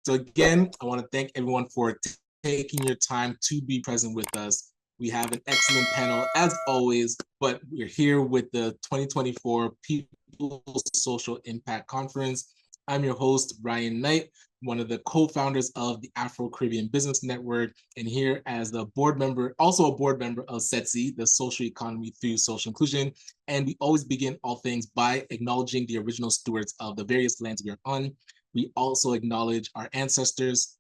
So again, I want to thank everyone for taking your time to be present with us. We have an excellent panel as always, but we're here with the 2024 People's Social Impact Conference. I'm your host, Bryan Knight, one of the co-founders of the Afro-Caribbean Business Network, and here as the board member, also a board member of Setsi, the social economy through social inclusion. And we always begin all things by acknowledging the original stewards of the various lands we are on. We also acknowledge our ancestors.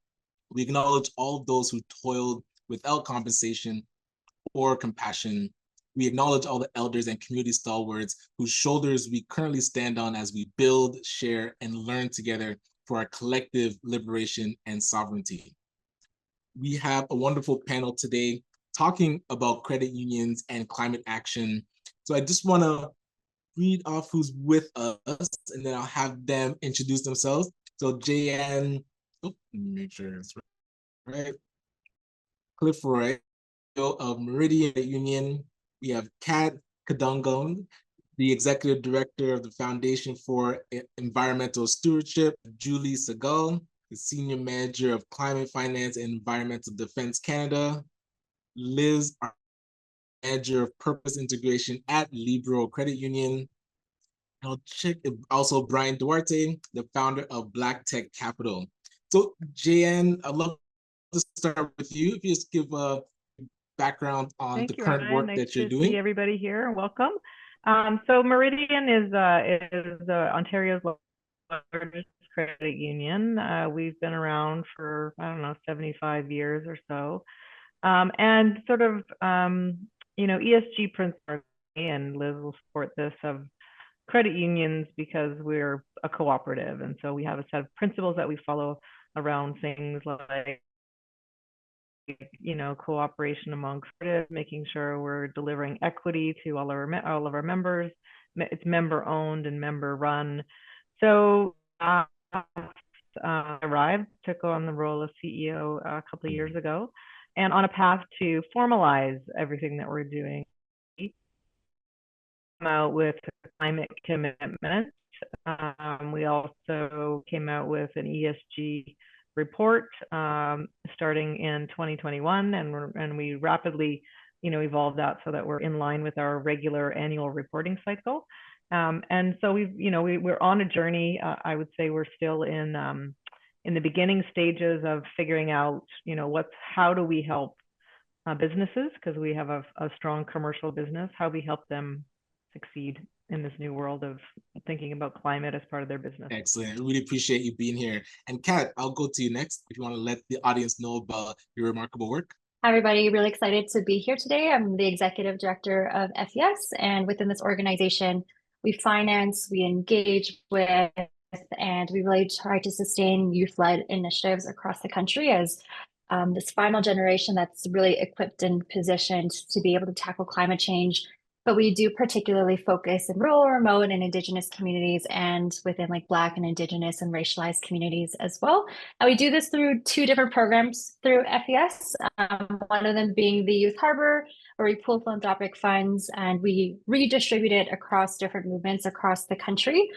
We acknowledge all of those who toiled without compensation or compassion. We acknowledge all the elders and community stalwarts whose shoulders we currently stand on as we build, share, and learn together for our collective liberation and sovereignty. We have a wonderful panel today talking about credit unions and climate action. So I just want to read off who's with us, and then I'll have them introduce themselves. So JN, make sure it's right. Gilfoy of Meridian Union. We have Cadungog, the Executive Director of the Foundation for Environmental Stewardship. Julie Segal, the Senior Manager of Climate Finance and Environmental Defense Canada. Liz, our Manager of Purpose Integration at Libro Credit Union. I'll check also Bryan Duarte, the founder of Black Tech Capital. So JN, I'd love to start with you. If you just give a background on the current work that you're doing. Nice to see everybody here. Welcome. So Meridian is Ontario's largest credit union. We've been around for, I don't know, 75 years or so. And sort of, ESG principles, and Liz will support this, of credit unions, because we're a cooperative. And so we have a set of principles that we follow around things like, cooperation amongst credit, making sure we're delivering equity to all of our members. It's member owned and member run. So I arrived, took on the role of CEO a couple of years ago, and on a path to formalize everything that we're doing. Come out with a climate commitment. We also came out with an ESG report starting in 2021, and we rapidly evolved that so that we're in line with our regular annual reporting cycle. And so we're on a journey. I would say we're still in the beginning stages of figuring out how do we help businesses, because we have a strong commercial business, how we help them succeed in this new world of thinking about climate as part of their business. Excellent. I really appreciate you being here. And Kat, I'll go to you next if you want to let the audience know about your remarkable work. Hi, everybody. Really excited to be here today. I'm the Executive Director of FES, and within this organization, we finance, we engage with, and we really try to sustain youth-led initiatives across the country as this final generation that's really equipped and positioned to be able to tackle climate change. But we do particularly focus in rural, remote, and Indigenous communities, and within like Black and Indigenous and racialized communities as well. And we do this through two different programs through FES, one of them being the Youth Harbor, where we pool philanthropic funds and we redistribute it across different movements across the country,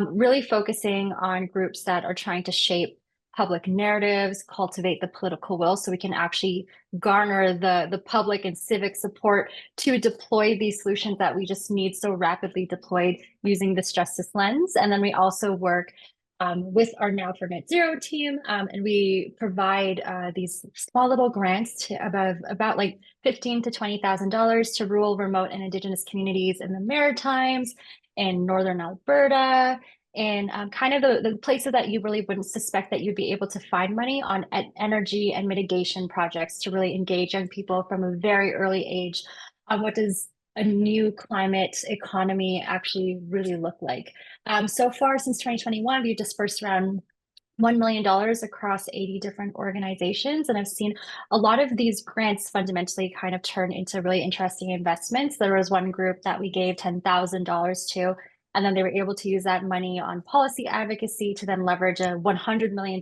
really focusing on groups that are trying to shape public narratives, cultivate the political will, so we can actually garner the public and civic support to deploy these solutions that we just need so rapidly deployed using this justice lens. And then we also work with our Now for Net Zero team, and we provide these small little grants to about like $15,000 to $20,000 to rural, remote, and Indigenous communities in the Maritimes, in Northern Alberta, and kind of the places that you really wouldn't suspect that you'd be able to find money on energy and mitigation projects to really engage young people from a very early age on what does a new climate economy actually really look like. So far since 2021, we've dispersed around $1 million across 80 different organizations. And I've seen a lot of these grants fundamentally kind of turn into really interesting investments. There was one group that we gave $10,000 to, and then they were able to use that money on policy advocacy to then leverage a $100 million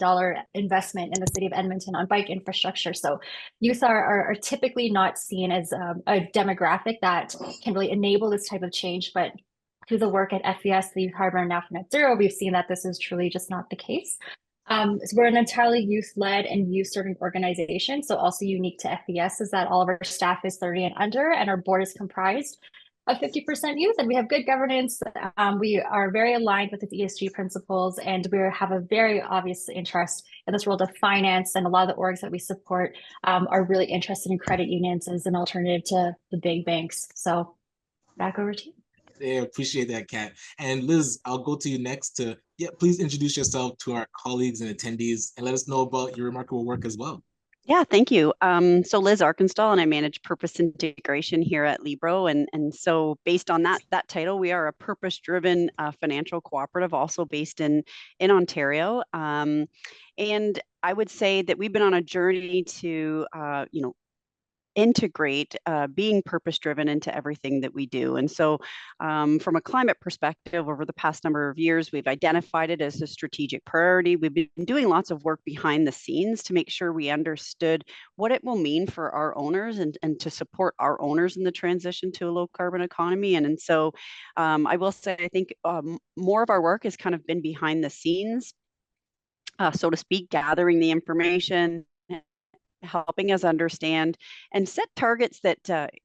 investment in the city of Edmonton on bike infrastructure. So youth are typically not seen as a demographic that can really enable this type of change, but through the work at FES, the Youth Harbor, and Now for Net Zero, we've seen that this is truly just not the case. So we're an entirely youth-led and youth-serving organization. So also unique to FES is that all of our staff is 30 and under, and our board is comprised of 50% youth, and we have good governance. We are very aligned with its ESG principles, and we have a very obvious interest in this world of finance. And a lot of the orgs that we support are really interested in credit unions as an alternative to the big banks. So back over to you. Yeah, appreciate that, Kat. And Liz, I'll go to you next to, please introduce yourself to our colleagues and attendees and let us know about your remarkable work as well. Yeah, thank you. So Liz Arkinstall, and I manage purpose integration here at Libro. And so based on that title, we are a purpose-driven financial cooperative, also based in Ontario. And I would say that we've been on a journey to, integrate being purpose-driven into everything that we do. And so from a climate perspective, over the past number of years, we've identified it as a strategic priority. We've been doing lots of work behind the scenes to make sure we understood what it will mean for our owners and to support our owners in the transition to a low carbon economy. And so I will say, I think more of our work has kind of been behind the scenes, so to speak, gathering the information, helping us understand and set targets that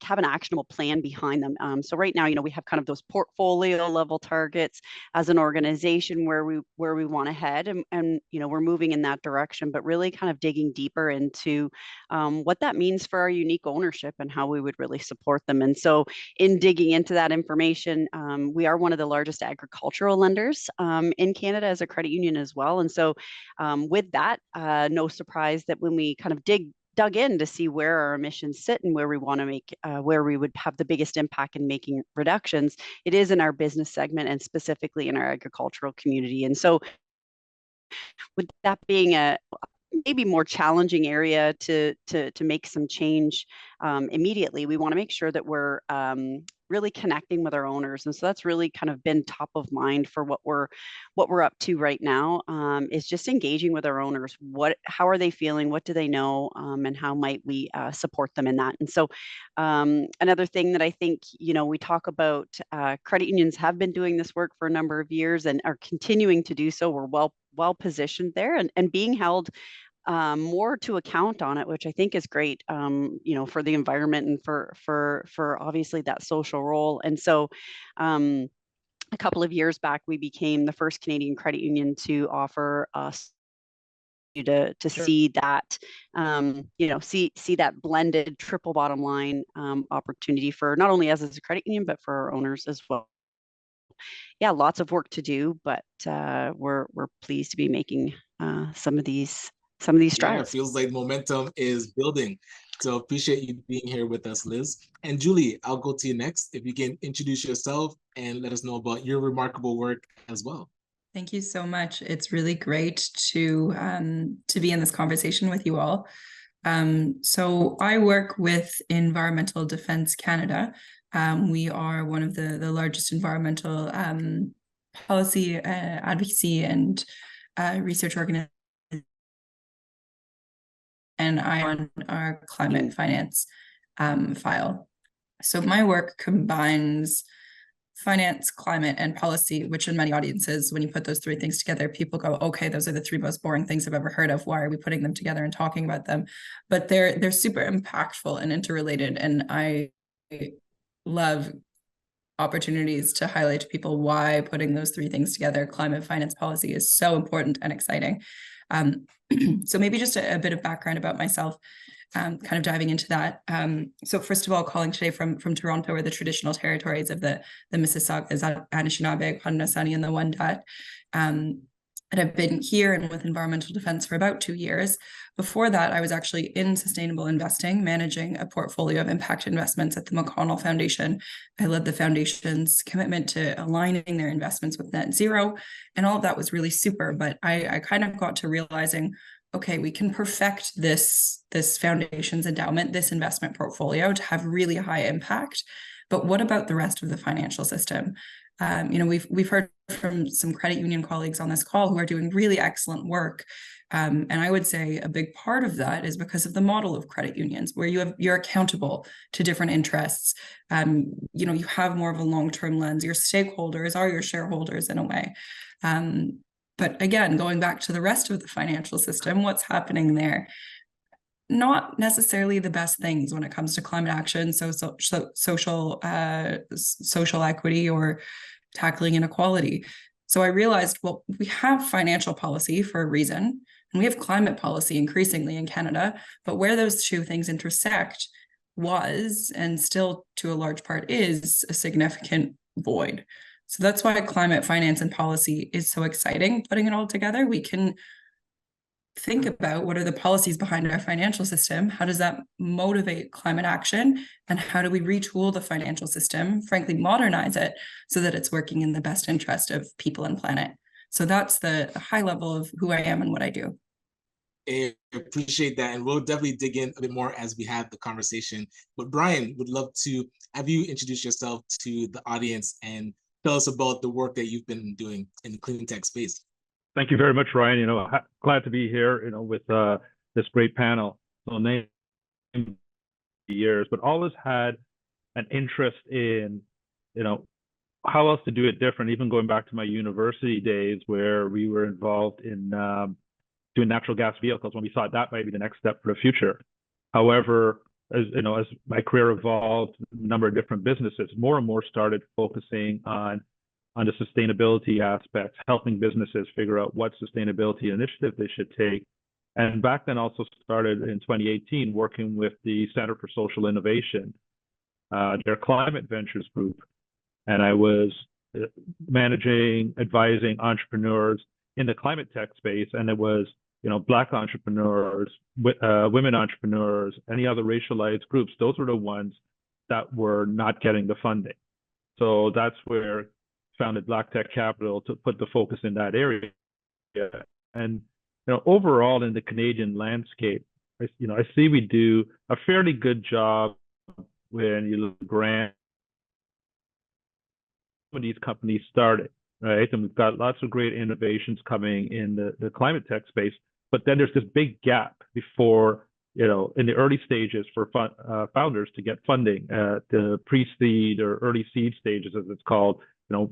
have an actionable plan behind them. So right now, we have kind of those portfolio level targets as an organization where we want to head, and we're moving in that direction, but really kind of digging deeper into what that means for our unique ownership and how we would really support them. And so in digging into that information, we are one of the largest agricultural lenders in Canada as a credit union as well. And so with that, no surprise that when we kind of dug in to see where our emissions sit and where we want to make, where we would have the biggest impact in making reductions, it is in our business segment and specifically in our agricultural community. And so with that being a maybe more challenging area to make some change immediately, we want to make sure that we're really connecting with our owners. And so that's really kind of been top of mind for what we're up to right now, is just engaging with our owners. How are they feeling? What do they know? And how might we support them in that? And so another thing that I think, we talk about, credit unions have been doing this work for a number of years and are continuing to do so. We're well positioned there and being held more to account on it, which I think is great, for the environment and for obviously that social role. And so a couple of years back, we became the first Canadian credit union to offer us to sure. See that, see that blended triple bottom line opportunity for not only us as a credit union, but for our owners as well. Yeah, lots of work to do, but we're pleased to be making some of these strides. Yeah, it feels like momentum is building. So appreciate you being here with us, Liz. And Julie, I'll go to you next. If you can introduce yourself and let us know about your remarkable work as well. Thank you so much. It's really great to be in this conversation with you all. So I work with Environmental Defence Canada. We are one of the largest environmental policy, advocacy, and research organizations. And I on our climate finance file. So my work combines finance, climate, and policy, which in many audiences, when you put those three things together, people go, okay, those are the three most boring things I've ever heard of. Why are we putting them together and talking about them? But they're super impactful and interrelated. And I love opportunities to highlight to people why putting those three things together, climate, finance, policy, is so important and exciting. So maybe just a bit of background about myself, kind of diving into that. So first of all, calling today from Toronto, or the traditional territories of the Mississaugas, Anishinaabe, Haudenosaunee, and the Wendat. And I've been here and with environmental defense for about 2 years. Before that, I was actually in sustainable investing, managing a portfolio of impact investments at the McConnell Foundation. I led the foundation's commitment to aligning their investments with net zero, and all of that was really super. But I kind of got to realizing, okay, we can perfect this foundation's endowment, this investment portfolio, to have really high impact. But what about the rest of the financial system? We've heard from some credit union colleagues on this call who are doing really excellent work. And I would say a big part of that is because of the model of credit unions, where you're accountable to different interests. You have more of a long-term lens. Your stakeholders are your shareholders in a way. But again, going back to the rest of the financial system, what's happening there? Not necessarily the best things when it comes to climate action, social equity or tackling inequality. So I realized, well, we have financial policy for a reason, and we have climate policy increasingly in Canada, but where those two things intersect was, and still to a large part is, a significant void. So that's why climate finance and policy is so exciting. Putting it all together, we can think about what are the policies behind our financial system, how does that motivate climate action, and how do we retool the financial system, frankly, modernize it so that it's working in the best interest of people and planet. So that's the high level of who I am and what I do. I appreciate that, and we'll definitely dig in a bit more as we have the conversation. But Bryan, would love to have you introduce yourself to the audience and tell us about the work that you've been doing in the clean tech space. Thank you very much, Ryan. Glad to be here, with this great panel. So name years, but always had an interest in, how else to do it different, even going back to my university days where we were involved in doing natural gas vehicles when we thought that might be the next step for the future. However, as my career evolved, a number of different businesses more and more started focusing on the sustainability aspects, helping businesses figure out what sustainability initiative they should take. And back then also started in 2018 working with the Center for Social Innovation, their climate ventures group. And I was advising entrepreneurs in the climate tech space. And it was, Black entrepreneurs, women entrepreneurs, any other racialized groups. Those were the ones that were not getting the funding. So that's where founded Black Tech Capital to put the focus in that area. And overall in the Canadian landscape, I see we do a fairly good job when you look at grants when these companies started, right? And we've got lots of great innovations coming in the climate tech space, but then there's this big gap before, in the early stages for founders to get funding, the pre-seed or early seed stages, as it's called,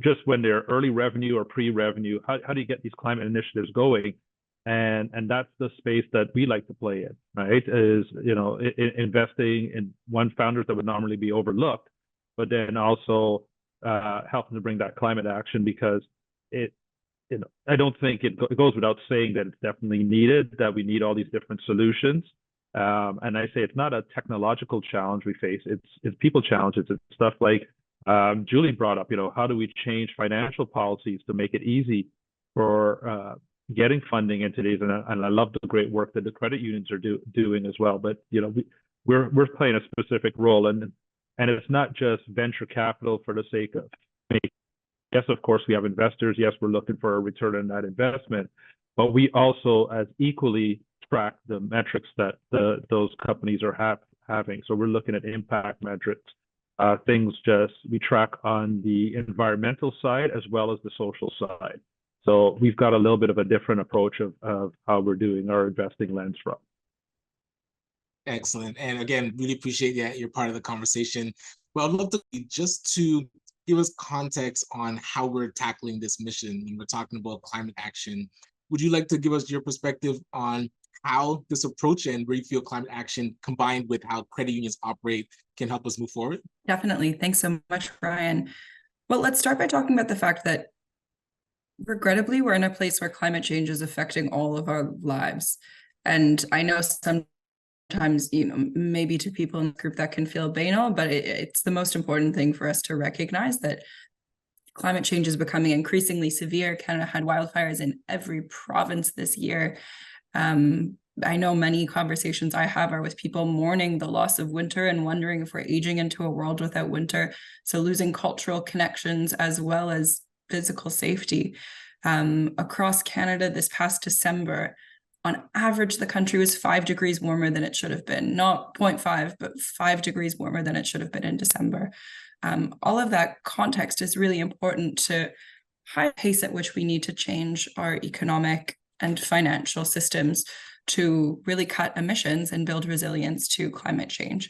just when they're early revenue or pre-revenue, how do you get these climate initiatives going? And that's the space that we like to play in, right? Is, investing in founders that would normally be overlooked, but then also helping to bring that climate action, because I don't think it goes without saying that it's definitely needed, that we need all these different solutions. And I say it's not a technological challenge we face, it's people challenges. It's stuff like Julie brought up, how do we change financial policies to make it easy for getting funding in today's, and I love the great work that the credit unions are doing as well. But we're playing a specific role, and it's not just venture capital for the sake of making. Yes, of course we have investors. Yes, we're looking for a return on that investment, but we also as equally track the metrics that those companies are having. So we're looking at impact metrics, we track on the environmental side as well as the social side. So we've got a little bit of a different approach of how we're doing our investing lens from. Excellent. And again, really appreciate that you're part of the conversation. Well, I'd love to give us context on how we're tackling this mission when we're talking about climate action. Would you like to give us your perspective on how this approach and where you feel climate action combined with how credit unions operate can help us move forward? Definitely. Thanks so much, Bryan. Well, let's start by talking about the fact that regrettably, we're in a place where climate change is affecting all of our lives. And I know sometimes, maybe to people in the group that can feel banal, but it's the most important thing for us to recognize that climate change is becoming increasingly severe. Canada had wildfires in every province this year. I know many conversations I have are with people mourning the loss of winter and wondering if we're aging into a world without winter. So losing cultural connections as well as physical safety. Across Canada this past December, on average, the country was 5 degrees warmer than it should have been, not 0.5, but 5 degrees warmer than it should have been in December. All of that context is really important to high pace at which we need to change our economic and financial systems to really cut emissions and build resilience to climate change.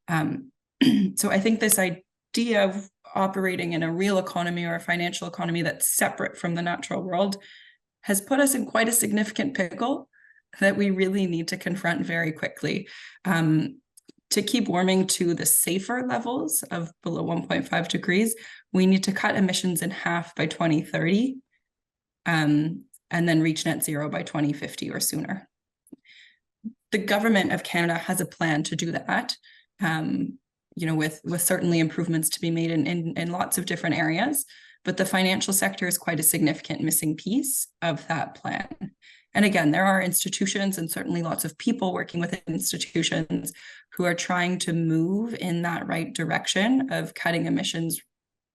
So I think this idea of operating in a real economy or a financial economy that's separate from the natural world has put us in quite a significant pickle that we really need to confront very quickly. To keep warming to the safer levels of below 1.5 degrees, we need to cut emissions in half by 2030, and then reach net zero by 2050 or sooner. The government of Canada has a plan to do that, with certainly improvements to be made in lots of different areas, but the financial sector is quite a significant missing piece of that plan. And again, there are institutions and certainly lots of people working with institutions who are trying to move in that right direction of cutting emissions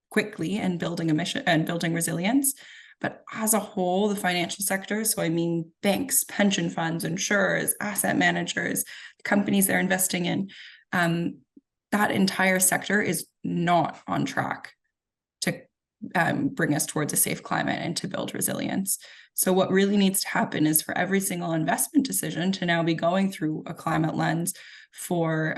quickly and building resilience. But as a whole, the financial sector, so I mean banks, pension funds, insurers, asset managers, companies they're investing in, that entire sector is not on track to bring us towards a safe climate and to build resilience. So what really needs to happen is for every single investment decision to now be going through a climate lens for,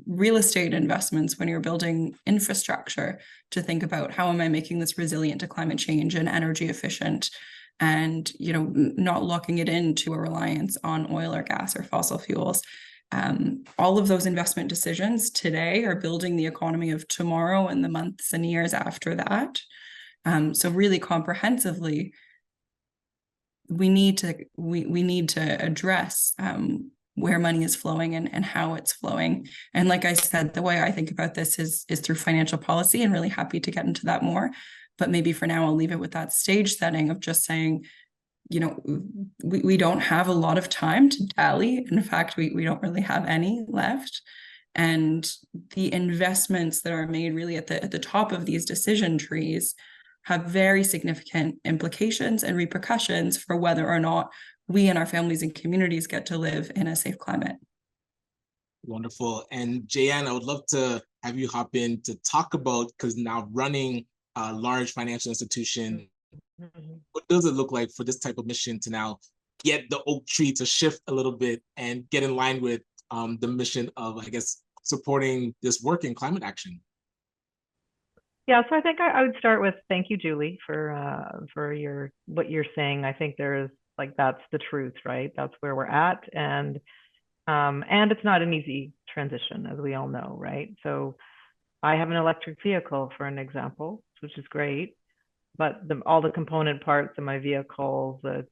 real estate investments when you're building infrastructure, to think about how am I making this resilient to climate change and energy efficient, and not locking it into a reliance on oil or gas or fossil fuels. All of those investment decisions today are building the economy of tomorrow and the months and years after that. So really comprehensively, we need to address where money is flowing and how it's flowing. And like I said, the way I think about this is through financial policy, and really happy to get into that more. But maybe for now, I'll leave it with that stage setting of just saying, we don't have a lot of time to dally. In fact, we don't really have any left. And the investments that are made really at the top of these decision trees have very significant implications and repercussions for whether or not we and our families and communities get to live in a safe climate. Wonderful. And Jayan, I would love to have you hop in to talk about, because now running a large financial institution, what does it look like for this type of mission to now get the oak tree to shift a little bit and get in line with the mission of, I guess, supporting this work in climate action? Yeah, so I think I would start with thank you, Julie, for what you're saying. I think there's that's the truth, right? That's where we're at, and it's not an easy transition, as we all know, right? So I have an electric vehicle, for an example, which is great, but all the component parts of my vehicle, the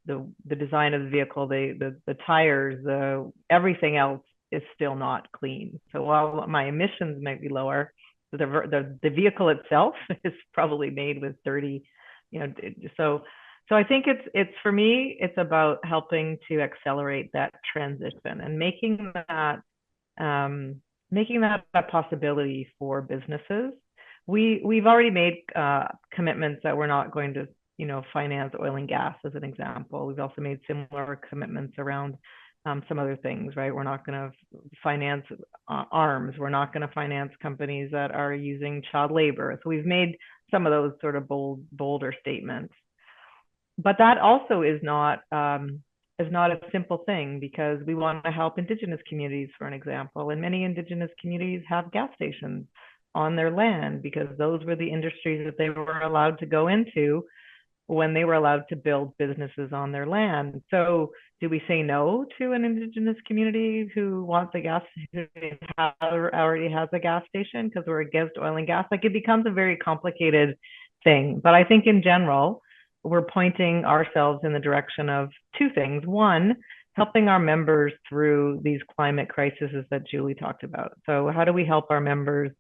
design of the vehicle, the tires, everything else is still not clean. So while my emissions might be lower, the vehicle itself is probably made with dirty, so I think it's for me, it's about helping to accelerate that transition and making that a possibility for businesses. We've already made commitments that we're not going to finance oil and gas, as an example. We've also made similar commitments around some other things, right? We're not going to finance arms. We're not going to finance companies that are using child labor. So we've made some of those sort of bolder statements. But that also is not a simple thing, because we want to help Indigenous communities, for an example. And many Indigenous communities have gas stations on their land because those were the industries that they were allowed to go into when they were allowed to build businesses on their land. So do we say no to an Indigenous community who wants a gas station, already has a gas station, because we're against oil and gas? It becomes a very complicated thing. But I think in general, we're pointing ourselves in the direction of two things. One, helping our members through these climate crises that Julie talked about. So how do we help our members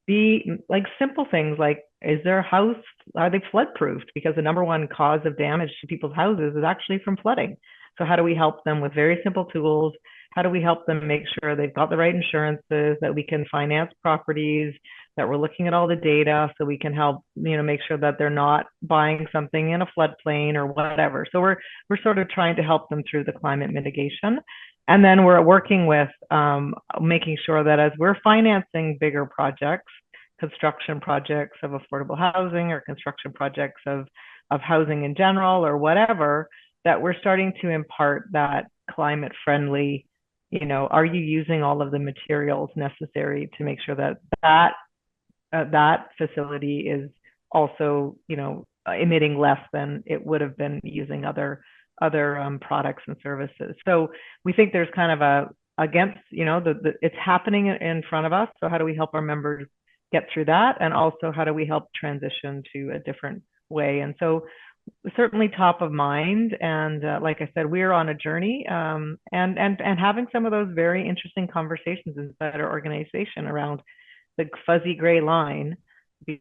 be simple things like, is their house, are they flood proofed? Because the number one cause of damage to people's houses is actually from flooding. So how do we help them with very simple tools? How do we help them make sure they've got the right insurances, that we can finance properties, that we're looking at all the data so we can help, make sure that they're not buying something in a floodplain or whatever. So we're sort of trying to help them through the climate mitigation. And then we're working with making sure that as we're financing bigger projects, construction projects of affordable housing or construction projects of housing in general or whatever, that we're starting to impart that climate friendly, are you using all of the materials necessary to make sure that facility is also, emitting less than it would have been using other products and services. So we think there's kind of a against, it's happening in front of us. So how do we help our members get through that? And also how do we help transition to a different way? And so certainly top of mind. And like I said, we're on a journey and having some of those very interesting conversations inside our organization around the fuzzy gray line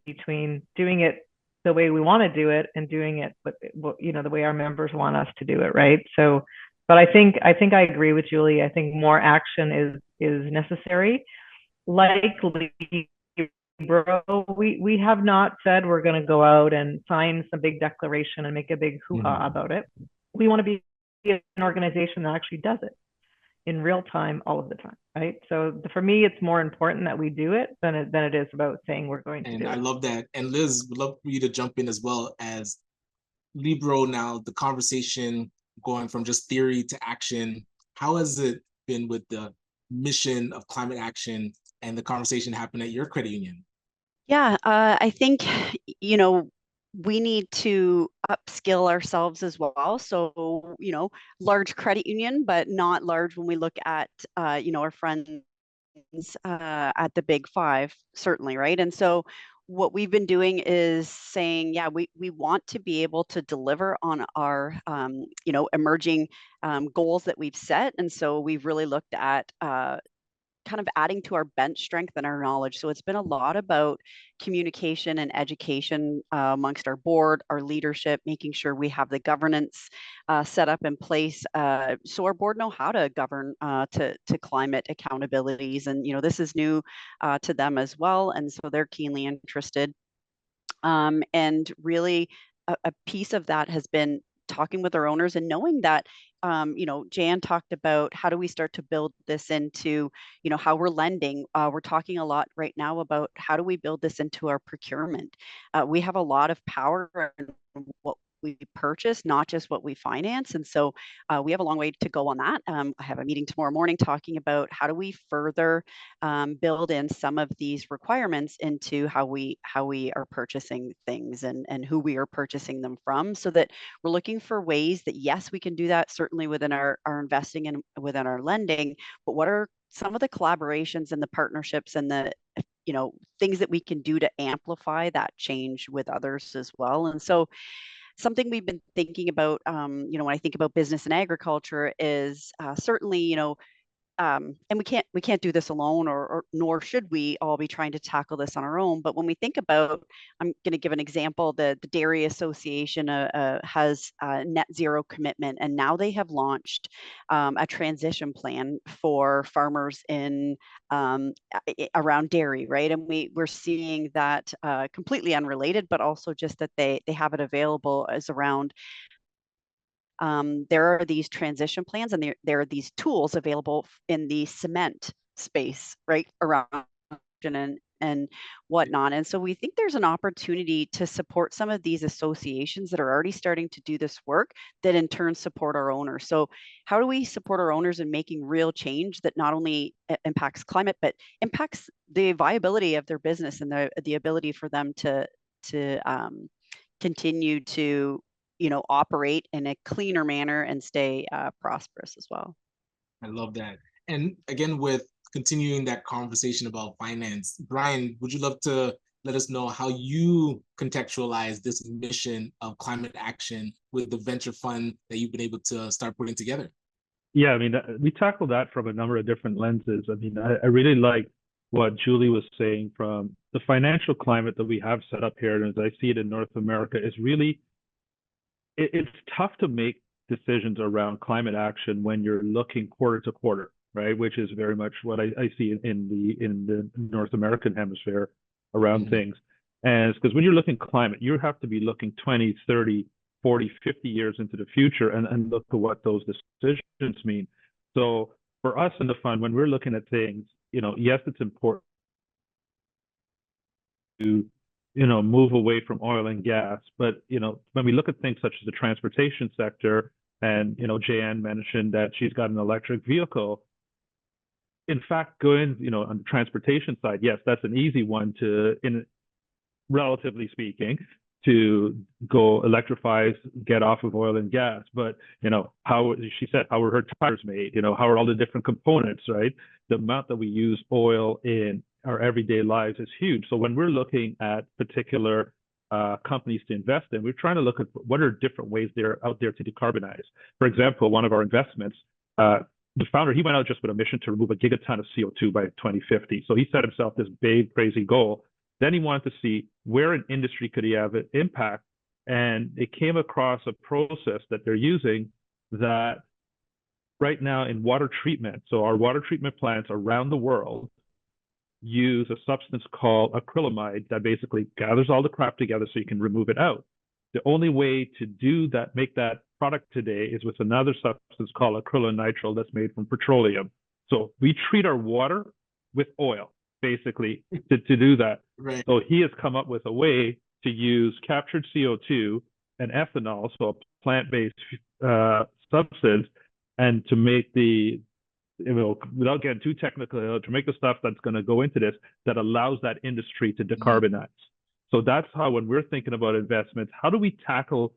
between doing it the way we want to do it and doing it, but the way our members want us to do it, right? So, but I think I agree with Julie. I think more action is necessary. Like Libro, we have not said we're going to go out and sign some big declaration and make a big hoo-ha about it. We want to be an organization that actually does it in real time, all of the time, right? So for me, it's more important that we do it than it is about saying we're going to do it. And I love that. And Liz, would love for you to jump in as well as Libro now, the conversation going from just theory to action. How has it been with the mission of climate action and the conversation happened at your credit union? Yeah, I think, we need to upskill ourselves as well. So, large credit union, but not large when we look at, our friends at the big five, certainly, right? And so what we've been doing is saying, yeah, we want to be able to deliver on our, emerging goals that we've set. And so we've really looked at kind of adding to our bench strength and our knowledge. So it's been a lot about communication and education amongst our board, our leadership, making sure we have the governance set up in place so our board know how to govern to climate accountabilities. And, this is new to them as well. And so they're keenly interested. And really a piece of that has been talking with our owners and knowing that, Jan talked about how do we start to build this into, how we're lending. We're talking a lot right now about how do we build this into our procurement. We have a lot of power in what we purchase, not just what we finance. And so we have a long way to go on that. I have a meeting tomorrow morning talking about how do we further build in some of these requirements into how we are purchasing things and who we are purchasing them from, so that we're looking for ways that, yes, we can do that certainly within our investing and within our lending, but what are some of the collaborations and the partnerships and the things that we can do to amplify that change with others as well. And so something we've been thinking about, when I think about business and agriculture is certainly, and we can't do this alone, or nor should we all be trying to tackle this on our own. But when we think about, I'm going to give an example. The Dairy Association has a net zero commitment, and now they have launched a transition plan for farmers in around dairy, right? And we're seeing that completely unrelated, but also just that they have it available as around. There are these transition plans, and there are these tools available in the cement space, right, around and whatnot. And so we think there's an opportunity to support some of these associations that are already starting to do this work that in turn support our owners. So how do we support our owners in making real change that not only impacts climate, but impacts the viability of their business and the ability for them to continue to operate in a cleaner manner and stay prosperous as well. I love that. And again, with continuing that conversation about finance, Bryan, would you love to let us know how you contextualize this mission of climate action with the venture fund that you've been able to start putting together? Yeah, I mean, we tackled that from a number of different lenses. I mean, I really like what Julie was saying from the financial climate that we have set up here, and as I see it in North America, is really, it's tough to make decisions around climate action when you're looking quarter to quarter, right? Which is very much what I see in the North American hemisphere around things. And it's because when you're looking climate, you have to be looking 20, 30, 40, 50 years into the future and look at what those decisions mean. So for us in the fund, when we're looking at things, yes, it's important to move away from oil and gas. But, when we look at things such as the transportation sector, and, Jan mentioned that she's got an electric vehicle. In fact, going, on the transportation side, yes, that's an easy one relatively speaking, to go electrify, get off of oil and gas. But, you know, how, she said, how are her tires made? You know, how are all the different components, right? The amount that we use oil in our everyday lives is huge. So when we're looking at particular companies to invest in, we're trying to look at what are different ways they're out there to decarbonize. For example, one of our investments, the founder, he went out just with a mission to remove a gigaton of CO2 by 2050. So he set himself this big, crazy goal. Then he wanted to see where in industry could he have an impact. And it came across a process that they're using that right now in water treatment. So our water treatment plants around the world use a substance called acrylamide that basically gathers all the crap together so you can remove it out. The only way to do that, make that product today, is with another substance called acrylonitrile that's made from petroleum. So we treat our water with oil, basically, to do that. Right. So he has come up with a way to use captured CO2 and ethanol, so a plant-based substance, and to make the, you know, without getting too technical, to make the stuff that's going to go into this that allows that industry to decarbonize. So that's how, when we're thinking about investments, how do we tackle,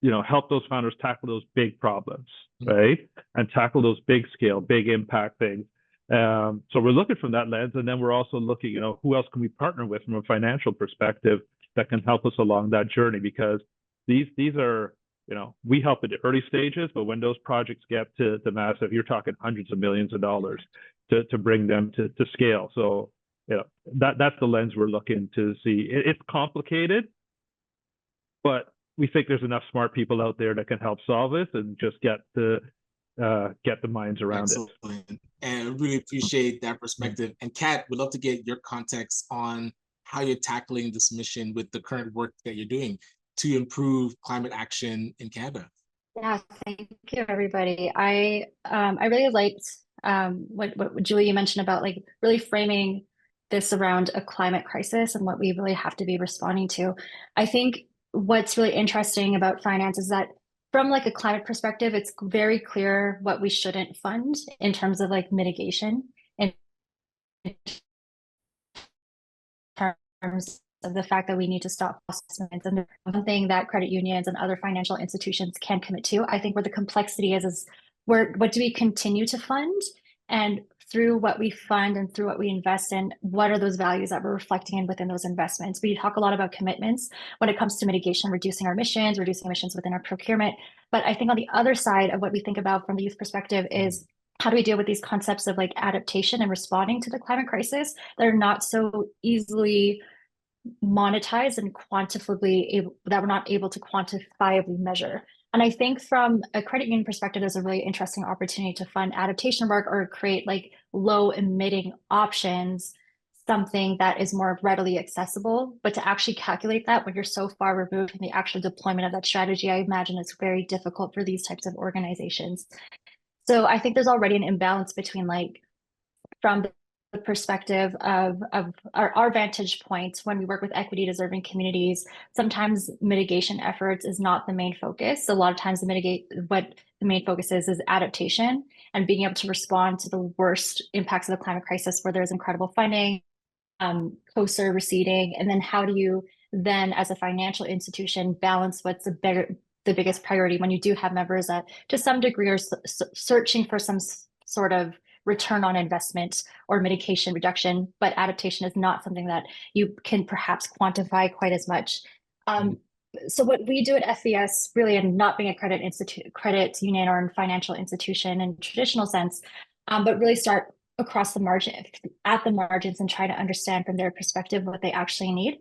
you know, help those founders tackle those big problems, right? And tackle those big scale, big impact things. So we're looking from that lens, and then we're also looking, you know, who else can we partner with from a financial perspective that can help us along that journey? Because these are, you know, we help at the early stages, but when those projects get to the massive, you're talking hundreds of millions of dollars to bring them to scale. So, you know, that's the lens we're looking to see. It's complicated, but we think there's enough smart people out there that can help solve it and just get the minds around it. And I really appreciate that perspective. And Kat, we'd love to get your context on how you're tackling this mission with the current work that you're doing to improve climate action in Canada. Yeah, thank you, everybody. I really liked what Julie, you mentioned about like really framing this around a climate crisis and what we really have to be responding to. I think what's really interesting about finance is that from like a climate perspective, it's very clear what we shouldn't fund in terms of like mitigation, in terms of the fact that we need to stop investments. And one thing that credit unions and other financial institutions can commit to, I think where the complexity is what do we continue to fund? And through what we fund and through what we invest in, what are those values that we're reflecting in within those investments? We talk a lot about commitments when it comes to mitigation, reducing our emissions, reducing emissions within our procurement. But I think on the other side of what we think about from the youth perspective is how do we deal with these concepts of like adaptation and responding to the climate crisis that are not so easily monetized and quantifiably that we're not able to quantifiably measure. And I think from a credit union perspective, there's a really interesting opportunity to fund adaptation work or create like low emitting options, something that is more readily accessible. But to actually calculate that when you're so far removed from the actual deployment of that strategy, I imagine it's very difficult for these types of organizations. So I think there's already an imbalance between like from the perspective of our vantage points when we work with equity deserving communities, sometimes mitigation efforts is not the main focus. A lot of times what the main focus is adaptation and being able to respond to the worst impacts of the climate crisis where there's incredible funding, coasts are receding, and then how do you then as a financial institution balance what's the biggest priority when you do have members that to some degree are searching for some sort of return on investment or mitigation reduction, but adaptation is not something that you can perhaps quantify quite as much. So what we do at FVS, really, and not being a credit union or a financial institution in traditional sense, but really start across the margin, at the margins, and try to understand from their perspective what they actually need.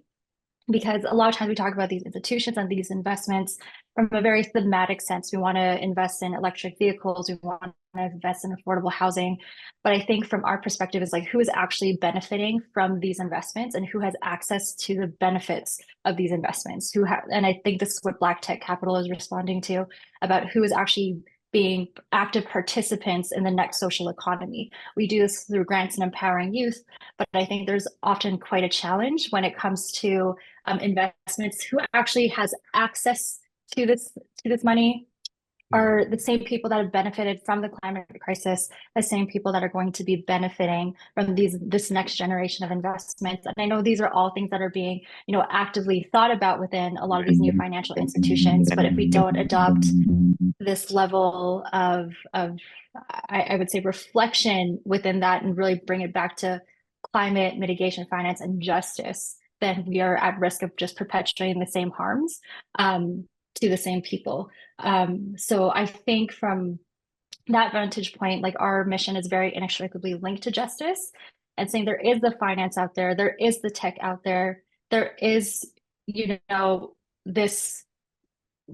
Because a lot of times we talk about these institutions and these investments from a very thematic sense. We want to invest in electric vehicles, we want to invest in affordable housing. But I think from our perspective is like who is actually benefiting from these investments and who has access to the benefits of these investments. And I think this is what Black Tech Capital is responding to, about who is actually being active participants in the next social economy. We do this through grants and empowering youth, but I think there's often quite a challenge when it comes to investments, who actually has access to this money, are the same people that have benefited from the climate crisis, the same people that are going to be benefiting from this next generation of investments. And I know these are all things that are being, actively thought about within a lot of these new financial institutions. But if we don't adopt this level of I would say reflection within that and really bring it back to climate mitigation, finance, and justice, then we are at risk of just perpetuating the same harms to the same people. So I think from that vantage point, like our mission is very inextricably linked to justice, and saying there is the finance out there, there is the tech out there, there is,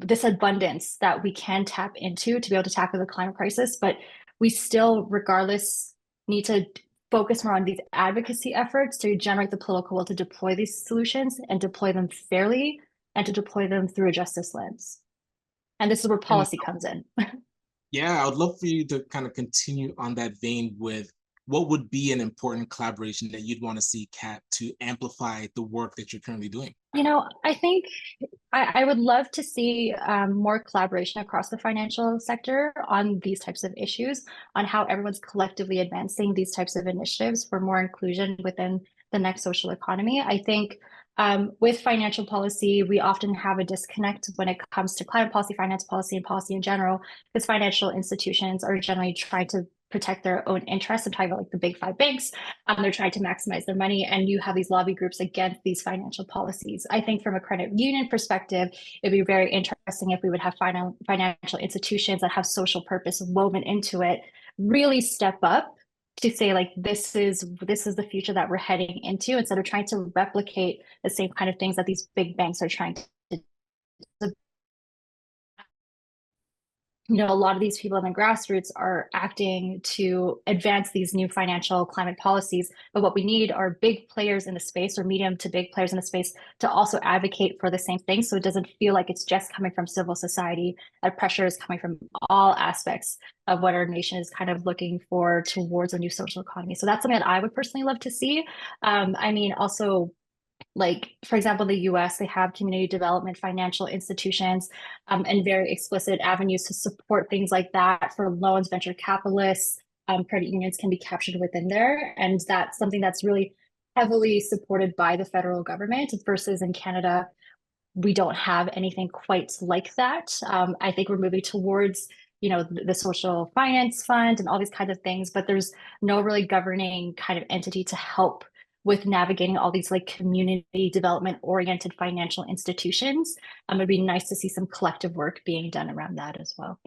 this abundance that we can tap into to be able to tackle the climate crisis, but we still, regardless, need to focus more on these advocacy efforts to generate the political will to deploy these solutions and deploy them fairly and to deploy them through a justice lens. And this is where policy comes in. Yeah, I would love for you to kind of continue on that vein with what would be an important collaboration that you'd want to see, Kat, to amplify the work that you're currently doing? I think I would love to see more collaboration across the financial sector on these types of issues, on how everyone's collectively advancing these types of initiatives for more inclusion within the next social economy. I think with financial policy, we often have a disconnect when it comes to climate policy, finance policy, and policy in general, because financial institutions are generally trying to protect their own interests. I'm talking about like the big five banks. They're trying to maximize their money, and you have these lobby groups against these financial policies. I think from a credit union perspective, it'd be very interesting if we would have financial institutions that have social purpose woven into it, really step up to say, like, this is the future that we're heading into, instead of trying to replicate the same kind of things that these big banks are trying to do. A lot of these people in the grassroots are acting to advance these new financial climate policies. But what we need are big players in the space, or medium to big players in the space, to also advocate for the same thing. So it doesn't feel like it's just coming from civil society. That pressure is coming from all aspects of what our nation is kind of looking for towards a new social economy. So that's something that I would personally love to see. Also, like, for example, the US, they have community development financial institutions and very explicit avenues to support things like that for loans, venture capitalists, credit unions can be captured within there. And that's something that's really heavily supported by the federal government, versus in Canada, we don't have anything quite like that. I think we're moving towards the social finance fund and all these kinds of things, but there's no really governing kind of entity to help with navigating all these like community development oriented financial institutions. It'd be nice to see some collective work being done around that as well.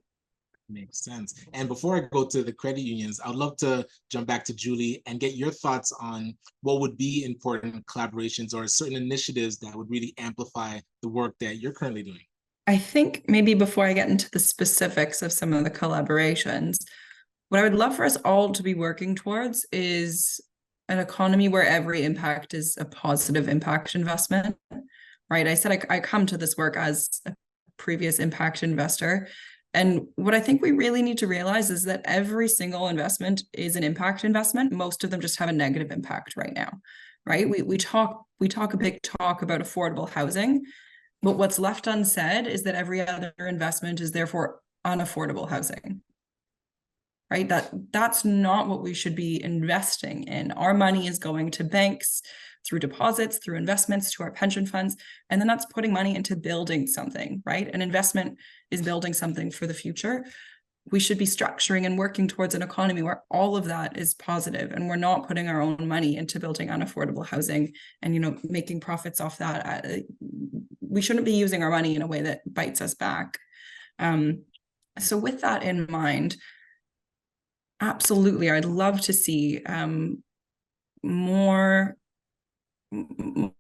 Makes sense. And before I go to the credit unions, I'd love to jump back to Julie and get your thoughts on what would be important collaborations or certain initiatives that would really amplify the work that you're currently doing. I think maybe before I get into the specifics of some of the collaborations, what I would love for us all to be working towards is an economy where every impact is a positive impact investment, right? I said I come to this work as a previous impact investor. And what I think we really need to realize is that every single investment is an impact investment. Most of them just have a negative impact right now, right? We talk a big talk about affordable housing, but what's left unsaid is that every other investment is therefore unaffordable housing. Right? That's not what we should be investing in. Our money is going to banks through deposits, through investments, to our pension funds, and then that's putting money into building something, right? An investment is building something for the future. We should be structuring and working towards an economy where all of that is positive, and we're not putting our own money into building unaffordable housing and making profits off that. We shouldn't be using our money in a way that bites us back. So with that in mind, absolutely, I'd love to see more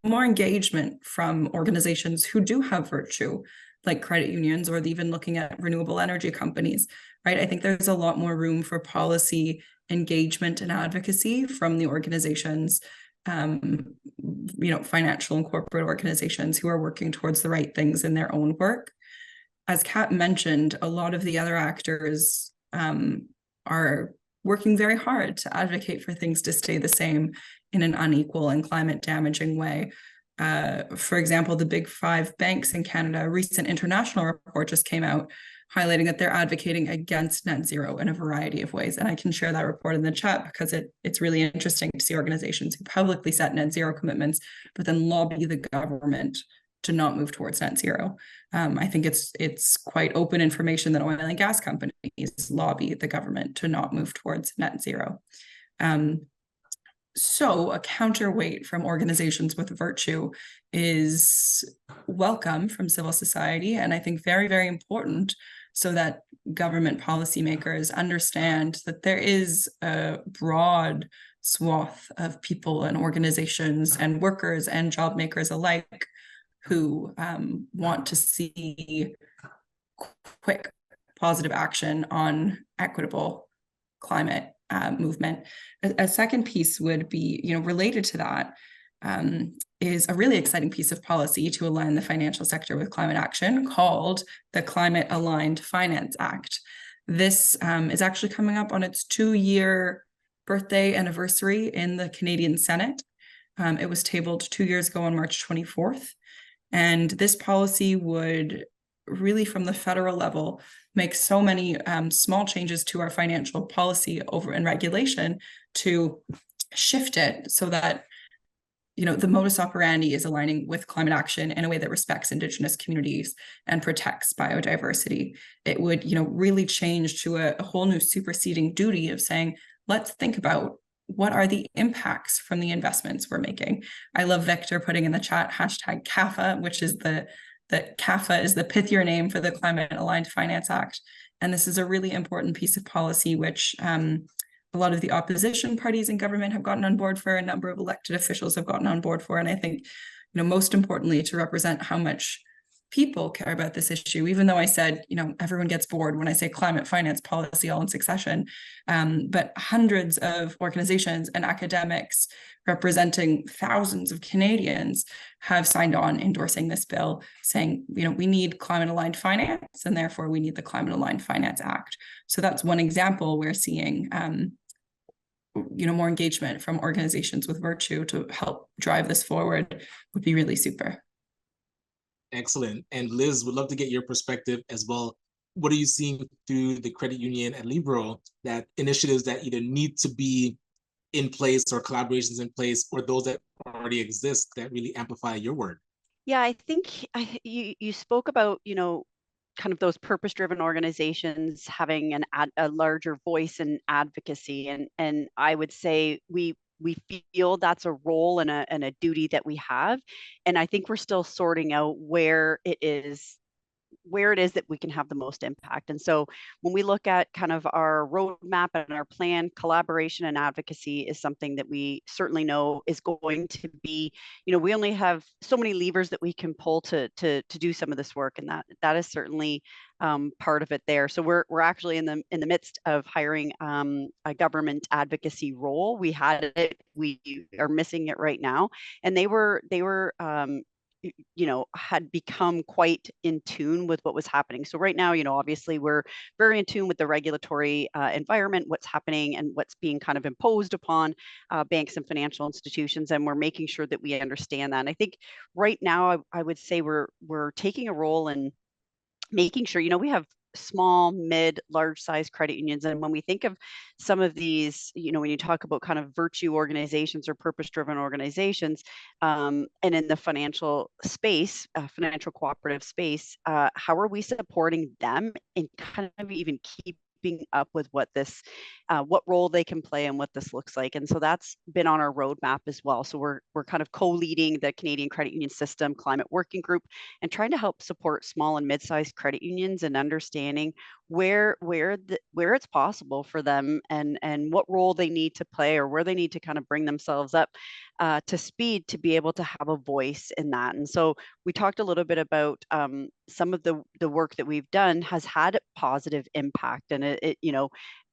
engagement from organizations who do have virtue, like credit unions, or even looking at renewable energy companies, right? I think there's a lot more room for policy engagement and advocacy from the organizations, financial and corporate organizations who are working towards the right things in their own work. As Kat mentioned, a lot of the other actors are working very hard to advocate for things to stay the same in an unequal and climate damaging way. For example, the big 5 banks in Canada, a recent international report just came out highlighting that they're advocating against net zero in a variety of ways. And I can share that report in the chat because it's really interesting to see organizations who publicly set net zero commitments, but then lobby the government to not move towards net zero. I think it's quite open information that oil and gas companies lobby the government to not move towards net zero. So a counterweight from organizations with virtue is welcome from civil society, and I think very, very important so that government policymakers understand that there is a broad swath of people and organizations and workers and job makers alike who want to see quick positive action on equitable climate movement. A second piece would be, related to that, is a really exciting piece of policy to align the financial sector with climate action called the Climate Aligned Finance Act. This is actually coming up on its 2-year birthday anniversary in the Canadian Senate. It was tabled 2 years ago on March 24th. And this policy would really, from the federal level, make so many small changes to our financial policy and regulation to shift it so that the modus operandi is aligning with climate action in a way that respects Indigenous communities and protects biodiversity. It would really change to a whole new superseding duty of saying, let's think about what are the impacts from the investments we're making. I love Victor putting in the chat hashtag CAFA, which is that CAFA is the pithier name for the Climate Aligned Finance Act. And this is a really important piece of policy, which a lot of the opposition parties in government have gotten on board for, a number of elected officials have gotten on board for. And I think, most importantly, to represent how much people care about this issue, even though I said, everyone gets bored when I say climate finance policy all in succession, but hundreds of organizations and academics representing thousands of Canadians have signed on endorsing this bill, saying, we need climate aligned finance, and therefore we need the Climate Aligned Finance Act. So that's one example we're seeing, more engagement from organizations with virtue to help drive this forward would be really super. Excellent. And Liz, would love to get your perspective as well. What are you seeing through the credit union at Libro, that initiatives that either need to be in place or collaborations in place, or those that already exist that really amplify your work? Yeah, I think you spoke about, kind of those purpose-driven organizations having a larger voice and advocacy, and I would say we feel that's a role and a duty that we have, and I think we're still sorting out where it is that we can have the most impact. And so when we look at kind of our roadmap and our plan, collaboration and advocacy is something that we certainly know is going to be, we only have so many levers that we can pull to do some of this work, and that is certainly part of it there. So we're actually in the midst of hiring a government advocacy role. We had it, we are missing it right now, and they were had become quite in tune with what was happening. So right now, obviously we're very in tune with the regulatory environment, what's happening and what's being kind of imposed upon banks and financial institutions, and we're making sure that we understand that. And I think right now, I would say we're taking a role in making sure, we have small, mid, large size credit unions. And when we think of some of these, when you talk about kind of virtue organizations or purpose-driven organizations, and in the financial space, financial cooperative space, how are we supporting them in kind of even keeping up with what role they can play and what this looks like? And so that's been on our roadmap as well. So we're kind of co-leading the Canadian Credit Union System Climate Working Group and trying to help support small and mid-sized credit unions and understanding where it's possible for them and what role they need to play, or where they need to kind of bring themselves up to speed to be able to have a voice in that. And so we talked a little bit about some of the work that we've done has had positive impact, and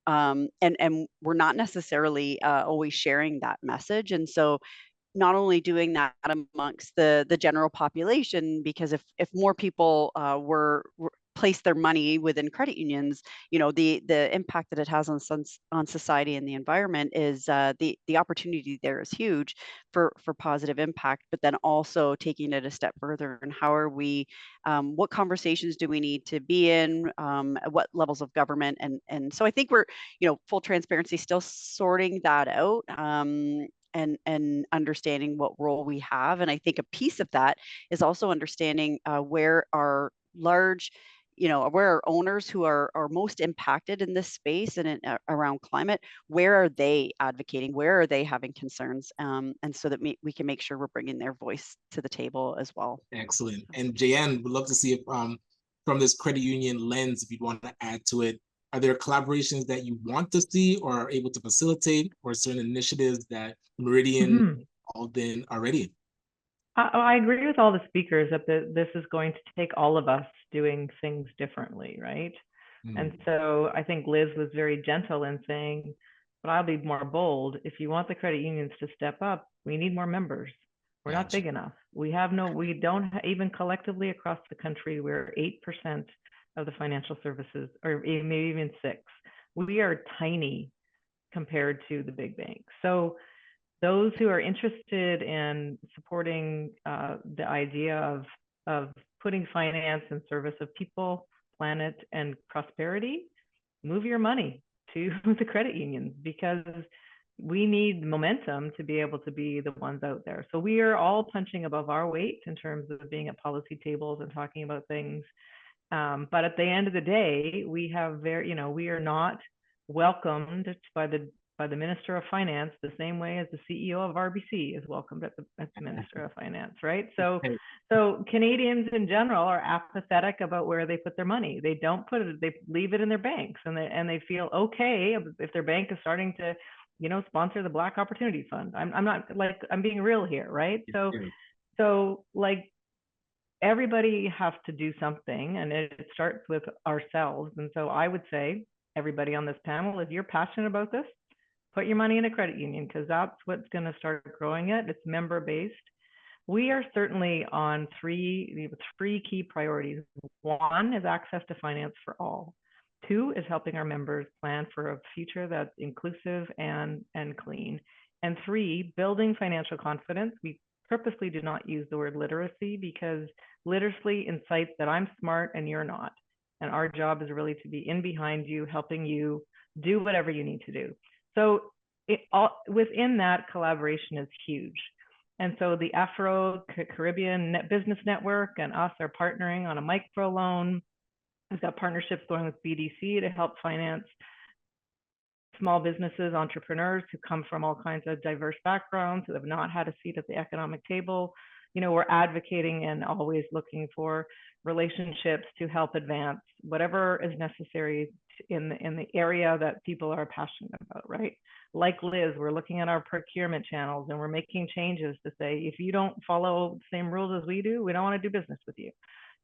and we're not necessarily always sharing that message. And so not only doing that amongst the general population, because if more people were place their money within credit unions, the impact that it has on society and the environment is the opportunity there is huge for positive impact. But then also taking it a step further, and how are we, what conversations do we need to be in, what levels of government, and so I think we're, full transparency, still sorting that out. And understanding what role we have. And I think a piece of that is also understanding where our large, where our owners who are most impacted in this space and around climate, where are they advocating? Where are they having concerns? And so that we can make sure we're bringing their voice to the table as well. Excellent. And Jayanne, would love to see if from this credit union lens, if you'd want to add to it, are there collaborations that you want to see or are able to facilitate, or certain initiatives that Meridian involved in already? I agree with all the speakers that this is going to take all of us doing things differently, right? And so I think Liz was very gentle in saying, but I'll be more bold. If you want the credit unions to step up, we need more members. We're not big enough. We don't even collectively across the country, we're 8% of the financial services, or maybe even 6%. We are tiny compared to the big banks. So those who are interested in supporting the idea of putting finance in service of people, planet, and prosperity, move your money to the credit unions, because we need momentum to be able to be the ones out there. So we are all punching above our weight in terms of being at policy tables and talking about things. But at the end of the day, we are not welcomed by the Minister of Finance the same way as the CEO of RBC is welcomed at the Minister of Finance, right? So Canadians in general are apathetic about where they put their money. They don't put it, they leave it in their banks, and they feel okay if their bank is starting to, sponsor the Black Opportunity Fund. I'm being real here, right? So like, everybody has to do something, and it starts with ourselves. And so I would say, everybody on this panel, if you're passionate about this, put your money in a credit union, because that's what's going to start growing it. It's member-based. We are certainly on three key priorities. One is access to finance for all. 2 is helping our members plan for a future that's inclusive and clean. And 3, building financial confidence. We purposely do not use the word literacy, because literacy incites that I'm smart and you're not. And our job is really to be in behind you, helping you do whatever you need to do. So within that, collaboration is huge. And so the Afro-Caribbean Business Network and us are partnering on a micro loan. We've got partnerships going with BDC to help finance small businesses, entrepreneurs who come from all kinds of diverse backgrounds, who have not had a seat at the economic table. We're advocating and always looking for relationships to help advance whatever is necessary in the area that people are passionate about, right? Like Liz, we're looking at our procurement channels, and we're making changes to say, if you don't follow the same rules as we do, we don't want to do business with you.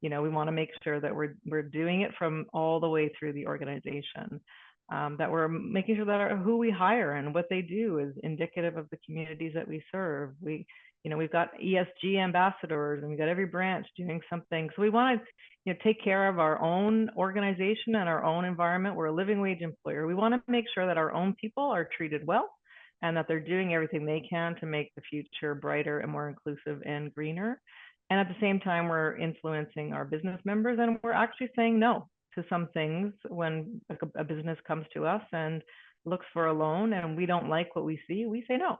We want to make sure that we're doing it from all the way through the organization, that we're making sure that who we hire and what they do is indicative of the communities that we serve. We've got ESG ambassadors, and we've got every branch doing something. So we want to take care of our own organization and our own environment. We're a living wage employer. We want to make sure that our own people are treated well, and that they're doing everything they can to make the future brighter and more inclusive and greener. And at the same time, we're influencing our business members, and we're actually saying no to some things when a business comes to us and looks for a loan and we don't like what we see, we say no.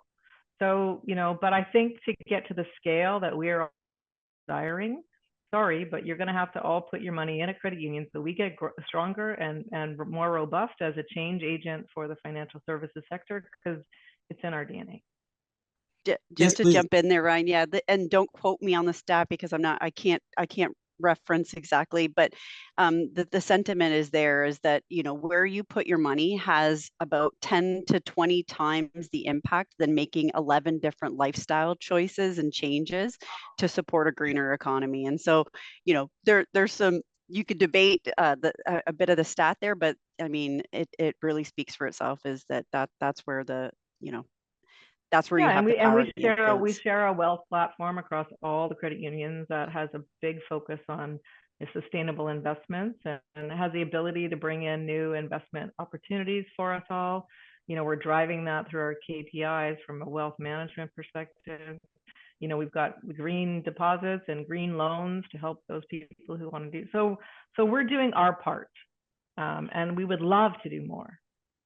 So, but I think to get to the scale that we are desiring, sorry, but you're going to have to all put your money in a credit union so we get stronger and more robust as a change agent for the financial services sector, because it's in our DNA. Just to jump in there, Ryan, yeah, and don't quote me on the stat, because I can't reference exactly, but the sentiment is that where you put your money has about 10 to 20 times the impact than making 11 different lifestyle choices and changes to support a greener economy. And so there's some, you could debate a bit of the stat there, but I mean it really speaks for itself, is that's where the that's where you have the power. We share a wealth platform across all the credit unions that has a big focus on sustainable investments, and has the ability to bring in new investment opportunities for us all. We're driving that through our KPIs from a wealth management perspective. We've got green deposits and green loans to help those people who want to do so. So we're doing our part, and we would love to do more.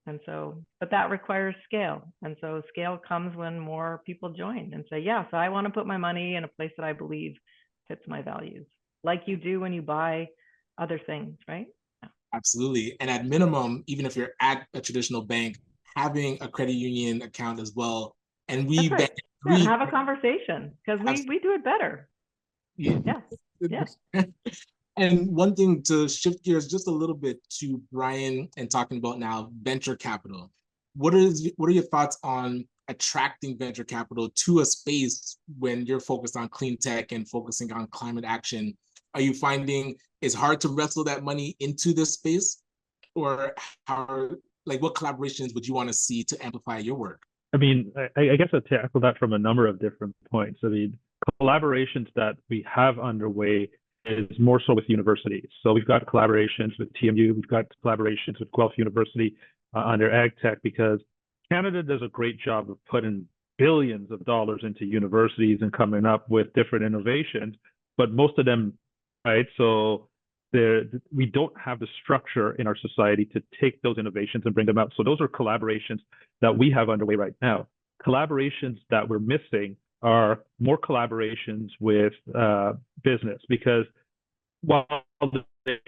But that requires scale. And so scale comes when more people join and say, yes, I want to put my money in a place that I believe fits my values, like you do when you buy other things, right? Absolutely. And at minimum, even if you're at a traditional bank, having a credit union account as well. And we have a conversation, because we do it better. Yeah. Yes. And one thing, to shift gears just a little bit to Bryan and talking about now venture capital. What are your thoughts on attracting venture capital to a space when you're focused on clean tech and focusing on climate action? Are you finding it's hard to wrestle that money into this space? Or what collaborations would you want to see to amplify your work? I mean, I guess I'd tackle that from a number of different points. I mean, collaborations that we have underway is more so with universities. So we've got collaborations with TMU, we've got collaborations with Guelph University on their ag tech, because Canada does a great job of putting billions of dollars into universities and coming up with different innovations, but most of them, right? So we don't have the structure in our society to take those innovations and bring them out. So those are collaborations that we have underway right now. Collaborations that we're missing are more collaborations with business, because while there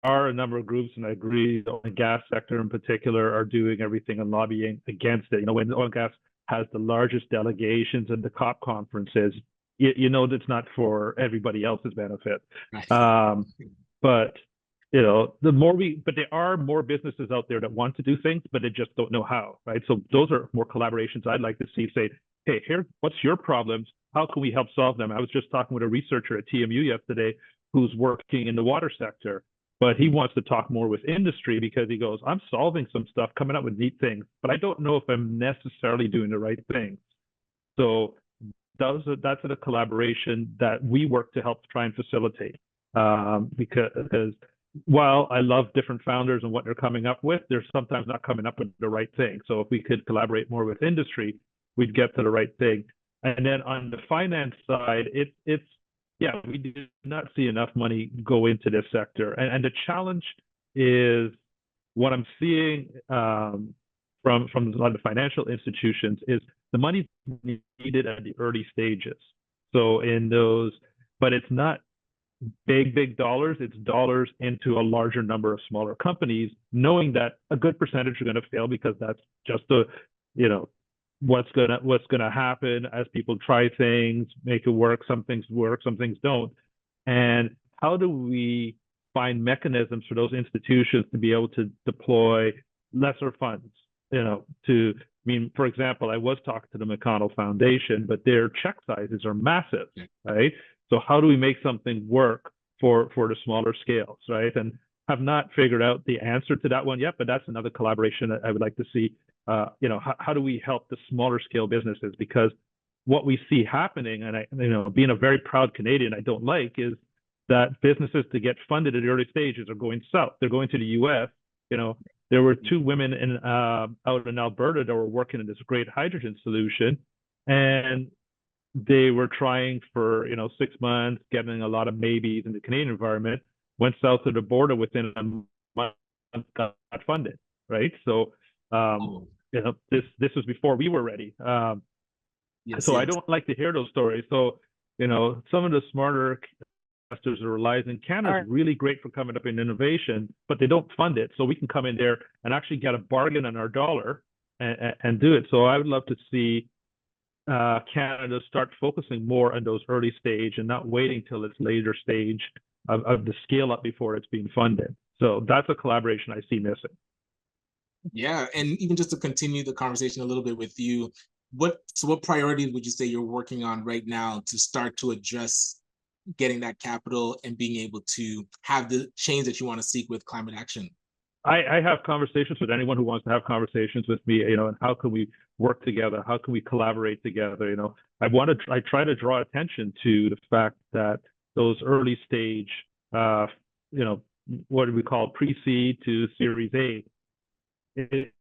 are a number of groups, and I agree, the oil and gas sector in particular are doing everything and lobbying against it. When oil and gas has the largest delegations at the COP conferences, that's not for everybody else's benefit. Right. But there are more businesses out there that want to do things, but they just don't know how, right? So those are more collaborations I'd like to see. Say, hey, here, what's your problems? How can we help solve them? I was just talking with a researcher at TMU yesterday who's working in the water sector, but he wants to talk more with industry, because he goes, I'm solving some stuff, coming up with neat things, but I don't know if I'm necessarily doing the right things. So that's a collaboration that we work to help try and facilitate, because while I love different founders and what they're coming up with, they're sometimes not coming up with the right thing. So if we could collaborate more with industry, we'd get to the right thing. And then on the finance side, we do not see enough money go into this sector. And the challenge is, what I'm seeing from a lot of the financial institutions is the money needed at the early stages. So but it's not big dollars, it's dollars into a larger number of smaller companies, knowing that a good percentage are going to fail, because that's just what's gonna happen as people try things, make it work. Some things work, some things don't. And how do we find mechanisms for those institutions to be able to deploy lesser funds? For example, I was talking to the McConnell Foundation, but their check sizes are massive, right? So how do we make something work for the smaller scales, right? And have not figured out the answer to that one yet, but that's another collaboration that I would like to see. How do we help the smaller scale businesses? Because what we see happening, and being a very proud Canadian, I don't like, is that businesses to get funded at the early stages are going south. They're going to the US. There were two women out in Alberta that were working in this great hydrogen solution, and they were trying for 6 months, getting a lot of maybes in the Canadian environment, went south of the border, within a month got funded, right? So this was before we were ready. So I don't like to hear those stories. So some of the smarter investors are realizing Canada's really great for coming up in innovation, but they don't fund it. So we can come in there and actually get a bargain on our dollar and do it. So I would love to see Canada start focusing more on those early stage and not waiting till it's later stage of the scale up before it's being funded. So that's a collaboration I see missing. Yeah, and even just to continue the conversation a little bit with you, what priorities would you say you're working on right now to start to address getting that capital and being able to have the change that you want to seek with climate action? I have conversations with anyone who wants to have conversations with me, and how can we work together? How can we collaborate together? I try to draw attention to the fact that those early stage you know, what do we call pre-seed to Series A, it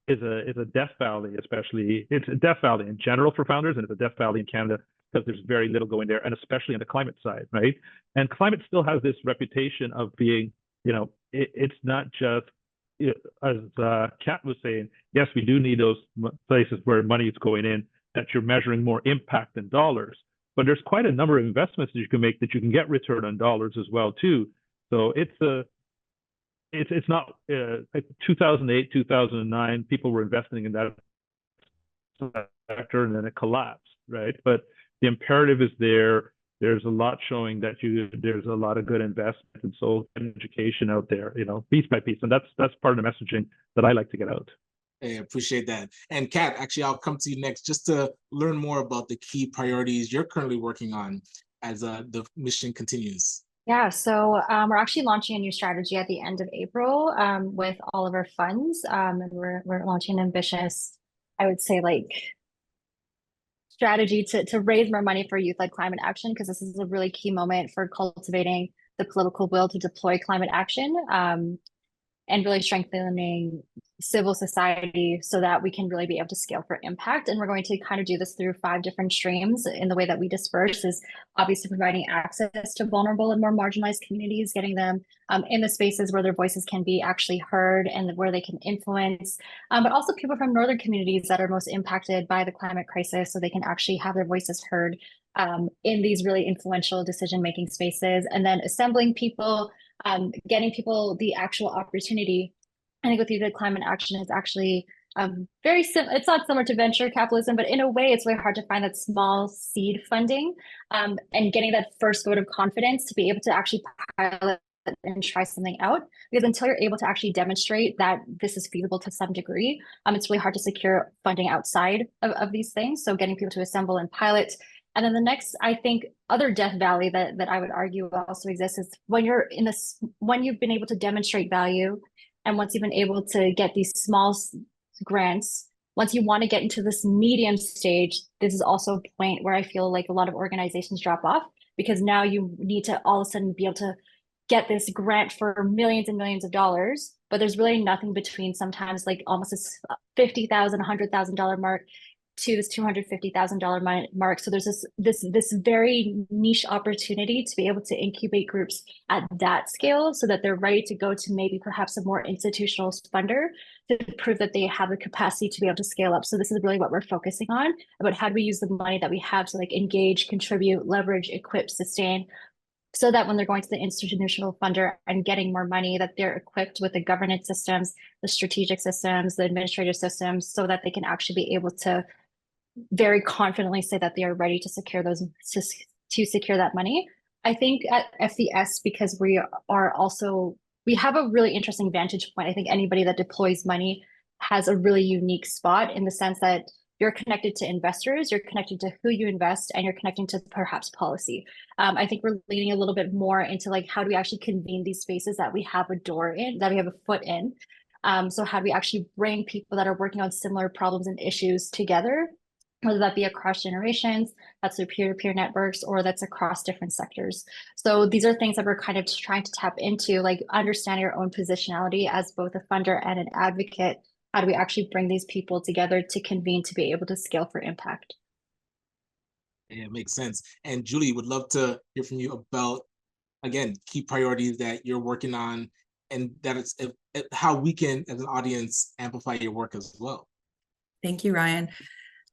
is a death valley, especially. It's a death valley in general for founders, and it's a death valley in Canada because there's very little going there, and especially on the climate side, right? And climate still has this reputation of being, you know, it's not just, you know, as Kat was saying, yes, we do need those places where money is going in, that you're measuring more impact than dollars. But there's quite a number of investments that you can make that you can get return on dollars as well too. So it's not like 2008, 2009, people were investing in that sector and then it collapsed, right? But the imperative is there. There's a lot showing that there's a lot of good investment and so education out there, you know, piece by piece. And that's part of the messaging that I like to get out. I appreciate that. And Kat, actually, I'll come to you next just to learn more about the key priorities you're currently working on as the mission continues. Yeah, so we're actually launching a new strategy at the end of April with all of our funds. And we're launching an ambitious, I would say, like, strategy to raise more money for youth-led climate action, because this is a really key moment for cultivating the political will to deploy climate action and really strengthening civil society so that we can really be able to scale for impact. And we're going to kind of do this through 5 different streams. In the way that we disperse is obviously providing access to vulnerable and more marginalized communities, getting them in the spaces where their voices can be actually heard and where they can influence, but also people from northern communities that are most impacted by the climate crisis so they can actually have their voices heard in these really influential decision-making spaces, and then assembling people, getting people the actual opportunity. I think with youth climate action is actually very similar. It's not similar to venture capitalism, but in a way, it's very hard to find that small seed funding and getting that first vote of confidence to be able to actually pilot and try something out. Because until you're able to actually demonstrate that this is feasible to some degree, it's really hard to secure funding outside of these things. So getting people to assemble and pilot. And then the next, I think, other death valley that I would argue also exists is when you're in this, when you've been able to demonstrate value, and once you've been able to get these small grants, once you want to get into this medium stage, this is also a point where I feel like a lot of organizations drop off, because now you need to all of a sudden be able to get this grant for millions and millions of dollars, but there's really nothing between sometimes like almost this $50,000, $100,000 mark to this $250,000 mark. So there's this very niche opportunity to be able to incubate groups at that scale so that they're ready to go to maybe perhaps a more institutional funder to prove that they have the capacity to be able to scale up. So this is really what we're focusing on, about how do we use the money that we have to like engage, contribute, leverage, equip, sustain, so that when they're going to the institutional funder and getting more money, that they're equipped with the governance systems, the strategic systems, the administrative systems, so that they can actually be able to very confidently say that they are ready to secure those, to secure that money. I think at FES, because we have a really interesting vantage point. I think anybody that deploys money has a really unique spot in the sense that you're connected to investors, you're connected to who you invest, and you're connecting to perhaps policy. I think we're leaning a little bit more into like, how do we actually convene these spaces that we have a door in, that we have a foot in? So how do we actually bring people that are working on similar problems and issues together, whether that be across generations, that's through peer-to-peer networks, or that's across different sectors. So these are things that we're kind of trying to tap into, like understand your own positionality as both a funder and an advocate. How do we actually bring these people together to convene to be able to scale for impact? Yeah, it makes sense. And Julie, would love to hear from you about, again, key priorities that you're working on, and that it's how we can, as an audience, amplify your work as well. Thank you, Ryan.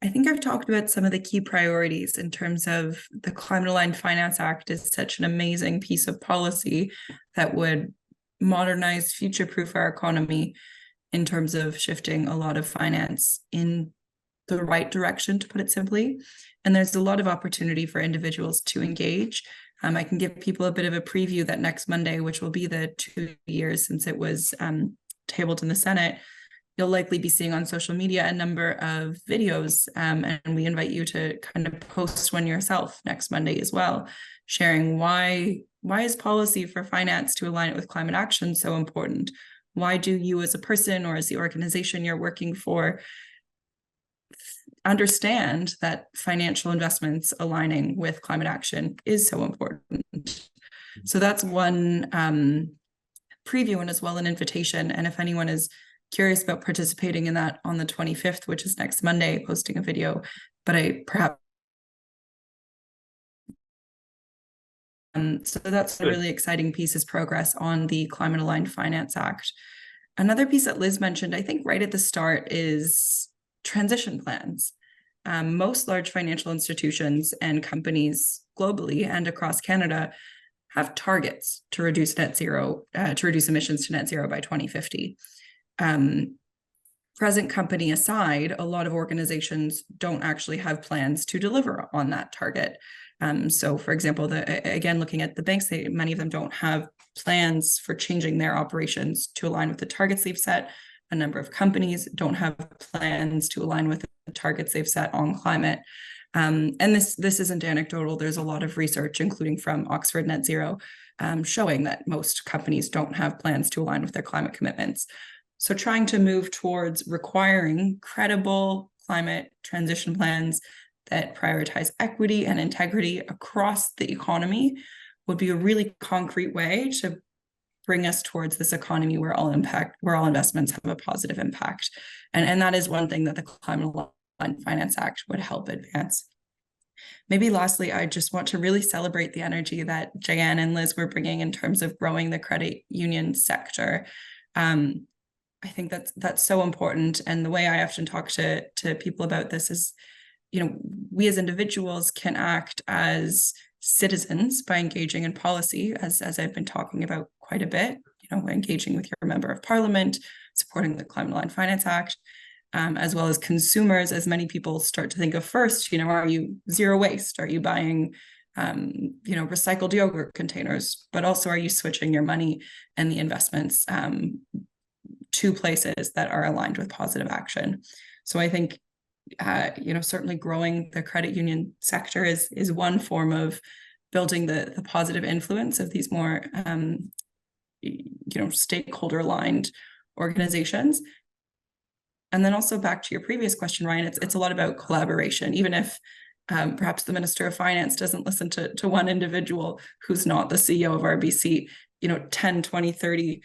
I think I've talked about some of the key priorities in terms of the Climate Aligned Finance Act is such an amazing piece of policy that would modernize, future-proof our economy in terms of shifting a lot of finance in the right direction, to put it simply. And there's a lot of opportunity for individuals to engage. I can give people a bit of a preview that next Monday, which will be the 2 years since it was tabled in the Senate, you'll likely be seeing on social media a number of videos, and we invite you to kind of post one yourself next Monday as well, sharing why is policy for finance to align it with climate action so important? Why do you as a person or as the organization you're working for understand that financial investments aligning with climate action is so important? So that's one preview and as well an invitation. And if anyone is curious about participating in that on the 25th, which is next Monday, posting a video, but I perhaps so that's a really exciting piece is progress on the Climate Aligned Finance Act. Another piece that Liz mentioned, I think right at the start, is transition plans. Most large financial institutions and companies globally and across Canada have targets to reduce emissions to net zero by 2050. Present company aside, a lot of organizations don't actually have plans to deliver on that target. So for example, again, looking at the banks, many of them don't have plans for changing their operations to align with the targets they've set. A number of companies don't have plans to align with the targets they've set on climate. And this isn't anecdotal. There's a lot of research, including from Oxford Net Zero, showing that most companies don't have plans to align with their climate commitments. So trying to move towards requiring credible climate transition plans that prioritize equity and integrity across the economy would be a really concrete way to bring us towards this economy where all investments have a positive impact. And that is one thing that the Climate Aligned Finance Act would help advance. Maybe lastly, I just want to really celebrate the energy that Jayan and Liz were bringing in terms of growing the credit union sector. I think that's so important. And the way I often talk to people about this is, we as individuals can act as citizens by engaging in policy, as I've been talking about quite a bit, engaging with your member of parliament, supporting the Climate Aligned Finance Act, as well as consumers, as many people start to think of first, are you zero waste? Are you buying, recycled yogurt containers? But also, are you switching your money and the investments to places that are aligned with positive action? So I think, certainly growing the credit union sector is one form of building the positive influence of these more, stakeholder aligned organizations. And then also back to your previous question, Ryan, it's a lot about collaboration, even if perhaps the Minister of Finance doesn't listen to one individual who's not the CEO of RBC, 10, 20, 30,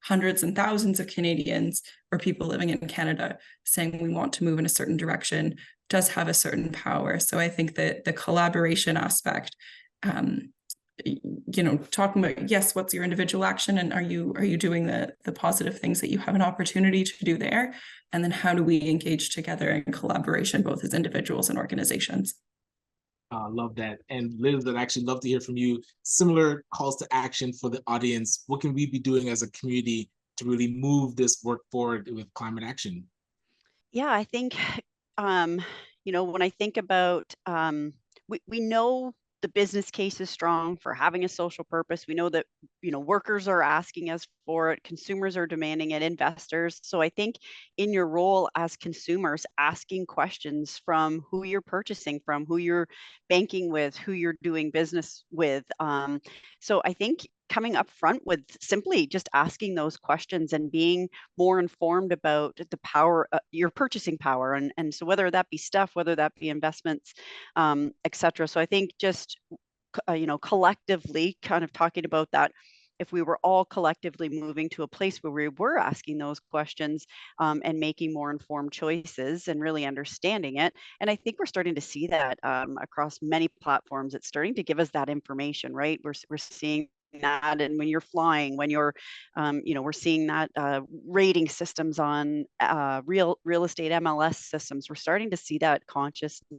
hundreds and thousands of Canadians or people living in Canada saying we want to move in a certain direction does have a certain power. So I think that the collaboration aspect, talking about, yes, what's your individual action, and are you doing the positive things that you have an opportunity to do there? And then how do we engage together in collaboration, both as individuals and organizations? I love that. And Liz, I'd actually love to hear from you. Similar calls to action for the audience. What can we be doing as a community to really move this work forward with climate action? Yeah, I think, when I think about, we know the business case is strong for having a social purpose. We know that, workers are asking us for it, consumers are demanding it, investors. So I think in your role as consumers, asking questions from who you're purchasing from, who you're banking with, who you're doing business with. So I think coming up front with simply just asking those questions and being more informed about the power, your purchasing power. And so whether that be stuff, whether that be investments, et cetera. So I think just, collectively kind of talking about that, if we were all collectively moving to a place where we were asking those questions and making more informed choices and really understanding it. And I think we're starting to see that across many platforms. It's starting to give us that information, right? We're seeing that, and when you're flying, when you're we're seeing that rating systems on real estate MLS systems. We're starting to see that consciousness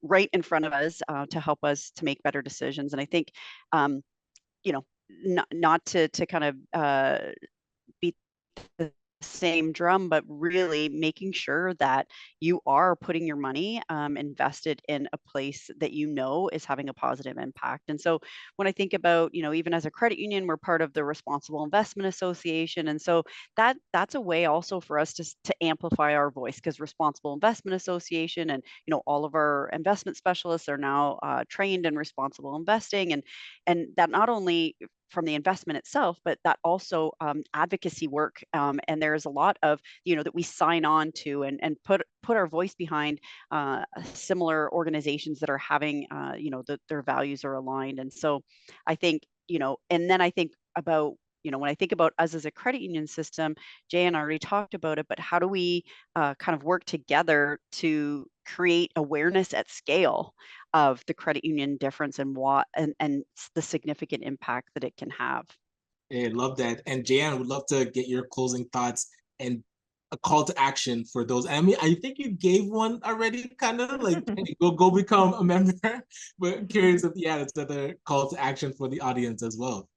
right in front of us to help us to make better decisions. And I think not to kind of beat the same drum, but really making sure that you are putting your money invested in a place that is having a positive impact. And so when I think about, even as a credit union, we're part of the Responsible Investment Association. And so that's a way also for us to amplify our voice, because Responsible Investment Association and, all of our investment specialists are now trained in responsible investing. And that not only from the investment itself, but that also advocacy work. And there's a lot of, that we sign on to and put our voice behind similar organizations that are having, their values are aligned. And so I think, and then I think about, when I think about us as a credit union system, Jay and I already talked about it, but how do we kind of work together to create awareness at scale of the credit union difference and what and the significant impact that it can have? I love that. And Jan, would love to get your closing thoughts and a call to action for those. I mean, I think you gave one already, kind of like go become a member. But curious if it's another call to action for the audience as well.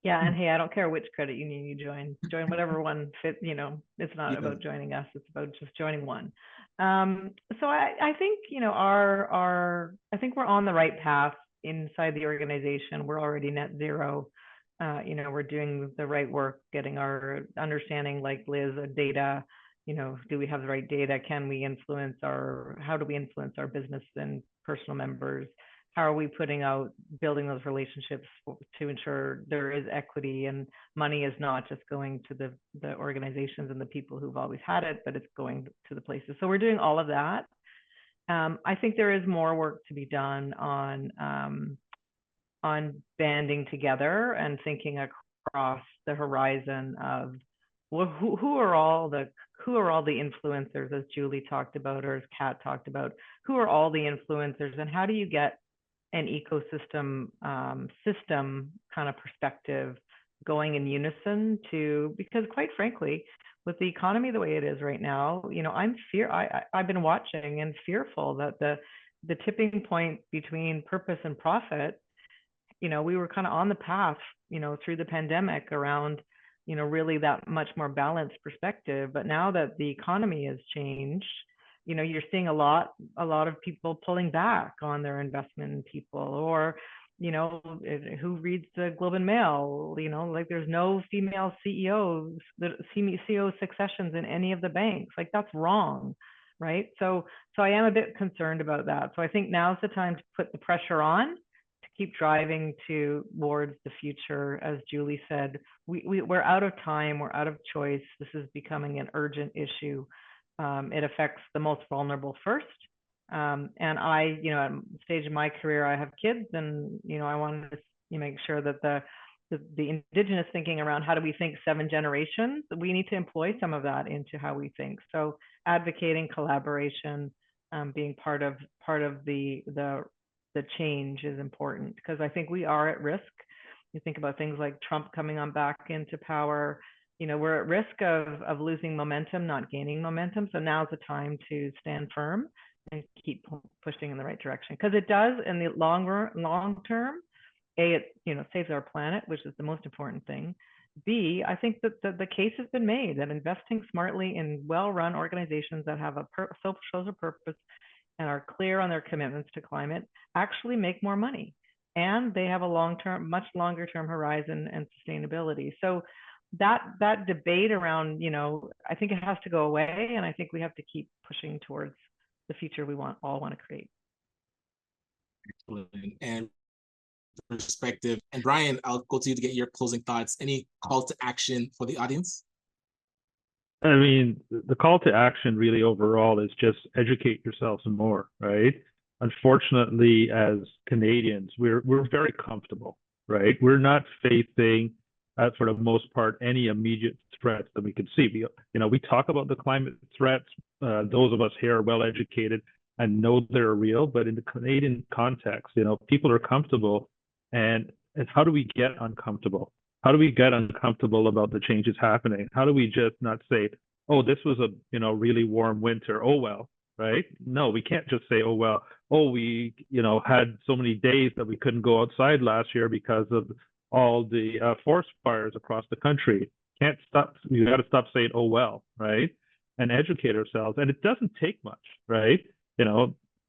Yeah, and hey, I don't care which credit union you join whatever one fit, it's not about joining us, it's about just joining one. So I think, I think we're on the right path inside the organization. We're already net zero. We're doing the right work, getting our understanding, like Liz, data, do we have the right data? How do we influence our business and personal members? How are we building those relationships to ensure there is equity and money is not just going to the organizations and the people who've always had it, but it's going to the places. So we're doing all of that. I think there is more work to be done on banding together and thinking across the horizon of who are all the influencers, as Julie talked about, or as Kat talked about. Who are all the influencers, and how do you get an ecosystem system kind of perspective going in unison because quite frankly, with the economy the way it is right now, I've been watching and fearful that the tipping point between purpose and profit, we were kind of on the path, through the pandemic around, really that much more balanced perspective. But now that the economy has changed, you're seeing a lot of people pulling back on their investment in people, or, who reads the Globe and Mail, like there's no female CEO successions in any of the banks. Like that's wrong, right? So I am a bit concerned about that. So I think now's the time to put the pressure on to keep driving towards the future. As Julie said, we're out of time, we're out of choice. This is becoming an urgent issue. It affects the most vulnerable first. And I, at the stage of my career, I have kids, and, I wanted to make sure that the Indigenous thinking around how do we think 7 generations, we need to employ some of that into how we think. So advocating, collaboration, being part of the change is important, because I think we are at risk. You think about things like Trump coming on back into power. We're at risk of losing momentum, not gaining momentum. So now's the time to stand firm and keep pushing in the right direction, because it does in the long term. A, it saves our planet, which is the most important thing. B, I think that the case has been made that investing smartly in well-run organizations that have a social purpose and are clear on their commitments to climate actually make more money, and they have a much longer term horizon and sustainability. So that debate around, I think it has to go away, and I think we have to keep pushing towards the future we all want to create. Excellent. And perspective. And Bryan, I'll go to you to get your closing thoughts. Any call to action for the audience? I mean, the call to action really overall is just educate yourselves some more, right? Unfortunately, as Canadians, we're very comfortable, right? We're not facing, for the most part, any immediate threats that we can see. We talk about the climate threats. Those of us here are well educated and know they're real, but in the Canadian context, people are comfortable. And how do we get uncomfortable? How do we get uncomfortable about the changes happening? How do we just not say, oh, this was a really warm winter, oh well, right? No, we can't just say, oh well, we had so many days that we couldn't go outside last year because of all the forest fires across the country. Can't stop. You got to stop saying, oh well, right? And educate ourselves. And it doesn't take much, right?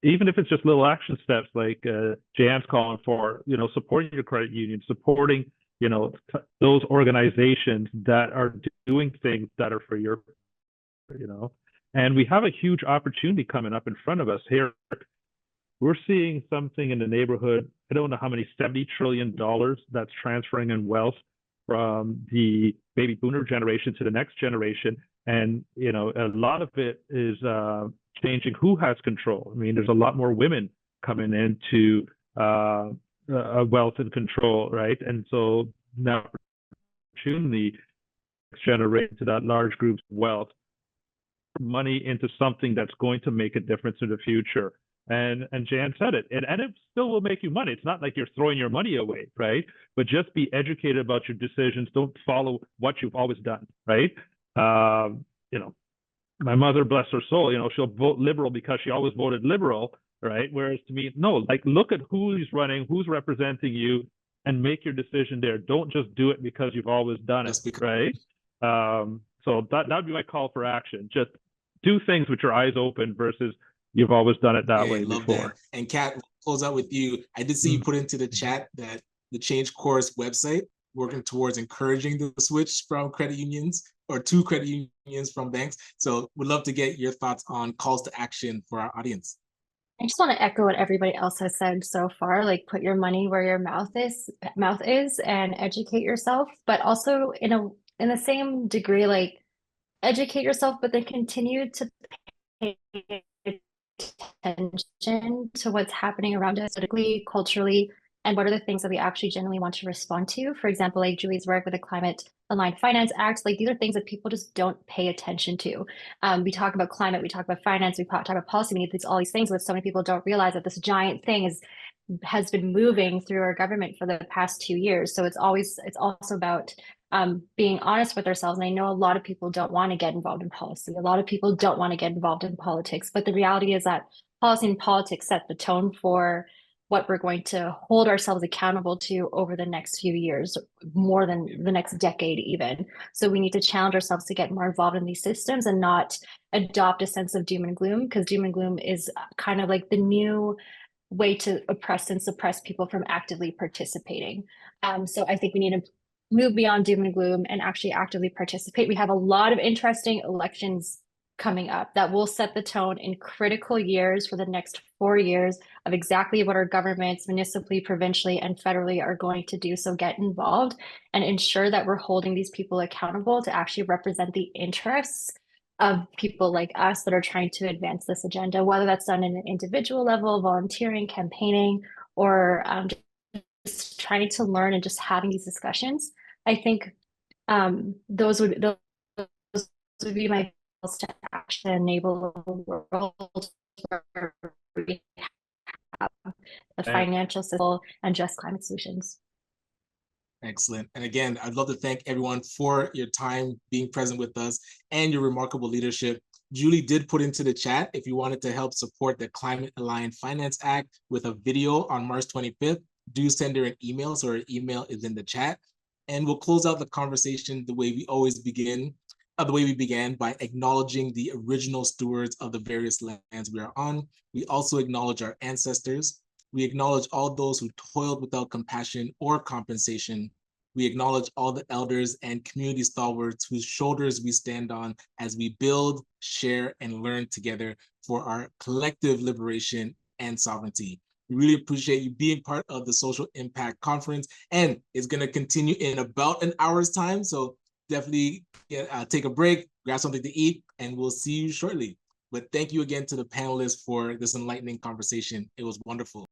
Even if it's just little action steps like Jan's calling for, supporting your credit union, supporting, those organizations that are doing things that are for your, and we have a huge opportunity coming up in front of us here we're seeing something in the neighborhood, I don't know how many, $70 trillion that's transferring in wealth from the baby boomer generation to the next generation. And, you know, a lot of it is changing who has control. I mean, there's a lot more women coming into wealth and control, right? And so now opportunity generate to that large group's wealth, money into something that's going to make a difference in the future. And Jan said it, and it still will make you money. It's not like you're throwing your money away, right? But just be educated about your decisions. Don't follow what you've always done, right? You know, my mother, bless her soul, you know, she'll vote liberal because she always voted liberal, right? Whereas to me, no, like look at who's running, who's representing you, and make your decision there. Don't just do it because you've always done it, right? So that'd be my call for action. Just do things with your eyes open versus you've always done it that way before. That. And Kat, we'll close out with you. I did see you put into the chat that the Change Course website working towards encouraging the switch from credit unions or to credit unions from banks. So we'd love to get your thoughts on calls to action for our audience. I just want to echo what everybody else has said so far, like put your money where your mouth is and educate yourself, but also in the same degree, like educate yourself, but then continue to pay attention to what's happening around us politically, culturally, and what are the things that we actually genuinely want to respond to. For example, like Julie's work with the Climate Aligned Finance Act, like these are things that people just don't pay attention to. We talk about climate, we talk about finance, we talk about policy, we need all these things, but so many people don't realize that this giant thing has been moving through our government for the past 2 years. So it's also about being honest with ourselves. And I know a lot of people don't want to get involved in policy. A lot of people don't want to get involved in politics, but the reality is that policy and politics set the tone for what we're going to hold ourselves accountable to over the next few years, more than the next decade even. So we need to challenge ourselves to get more involved in these systems and not adopt a sense of doom and gloom, because doom and gloom is kind of like the new way to oppress and suppress people from actively participating. So I think we need to move beyond doom and gloom and actually actively participate. We have a lot of interesting elections coming up that will set the tone in critical years for the next 4 years of exactly what our governments municipally, provincially, and federally are going to do. So get involved and ensure that we're holding these people accountable to actually represent the interests of people like us that are trying to advance this agenda, whether that's done in an individual level, volunteering, campaigning, or just trying to learn and just having these discussions. I think those would be my goals to actually enable a world where we have a financial system and just climate solutions. Excellent. And again, I'd love to thank everyone for your time being present with us and your remarkable leadership. Julie did put into the chat if you wanted to help support the Climate Aligned Finance Act with a video on March 25th, do send her an email. So her email is in the chat. And we'll close out the conversation the way we always begin, the way we began, by acknowledging the original stewards of the various lands we are on. We also acknowledge our ancestors. We acknowledge all those who toiled without compassion or compensation. We acknowledge all the elders and community stalwarts whose shoulders we stand on as we build, share, and learn together for our collective liberation and sovereignty. We really appreciate you being part of the Social Impact Conference, and it's going to continue in about an hour's time. So definitely take a break, grab something to eat, and we'll see you shortly. But thank you again to the panelists for this enlightening conversation. It was wonderful.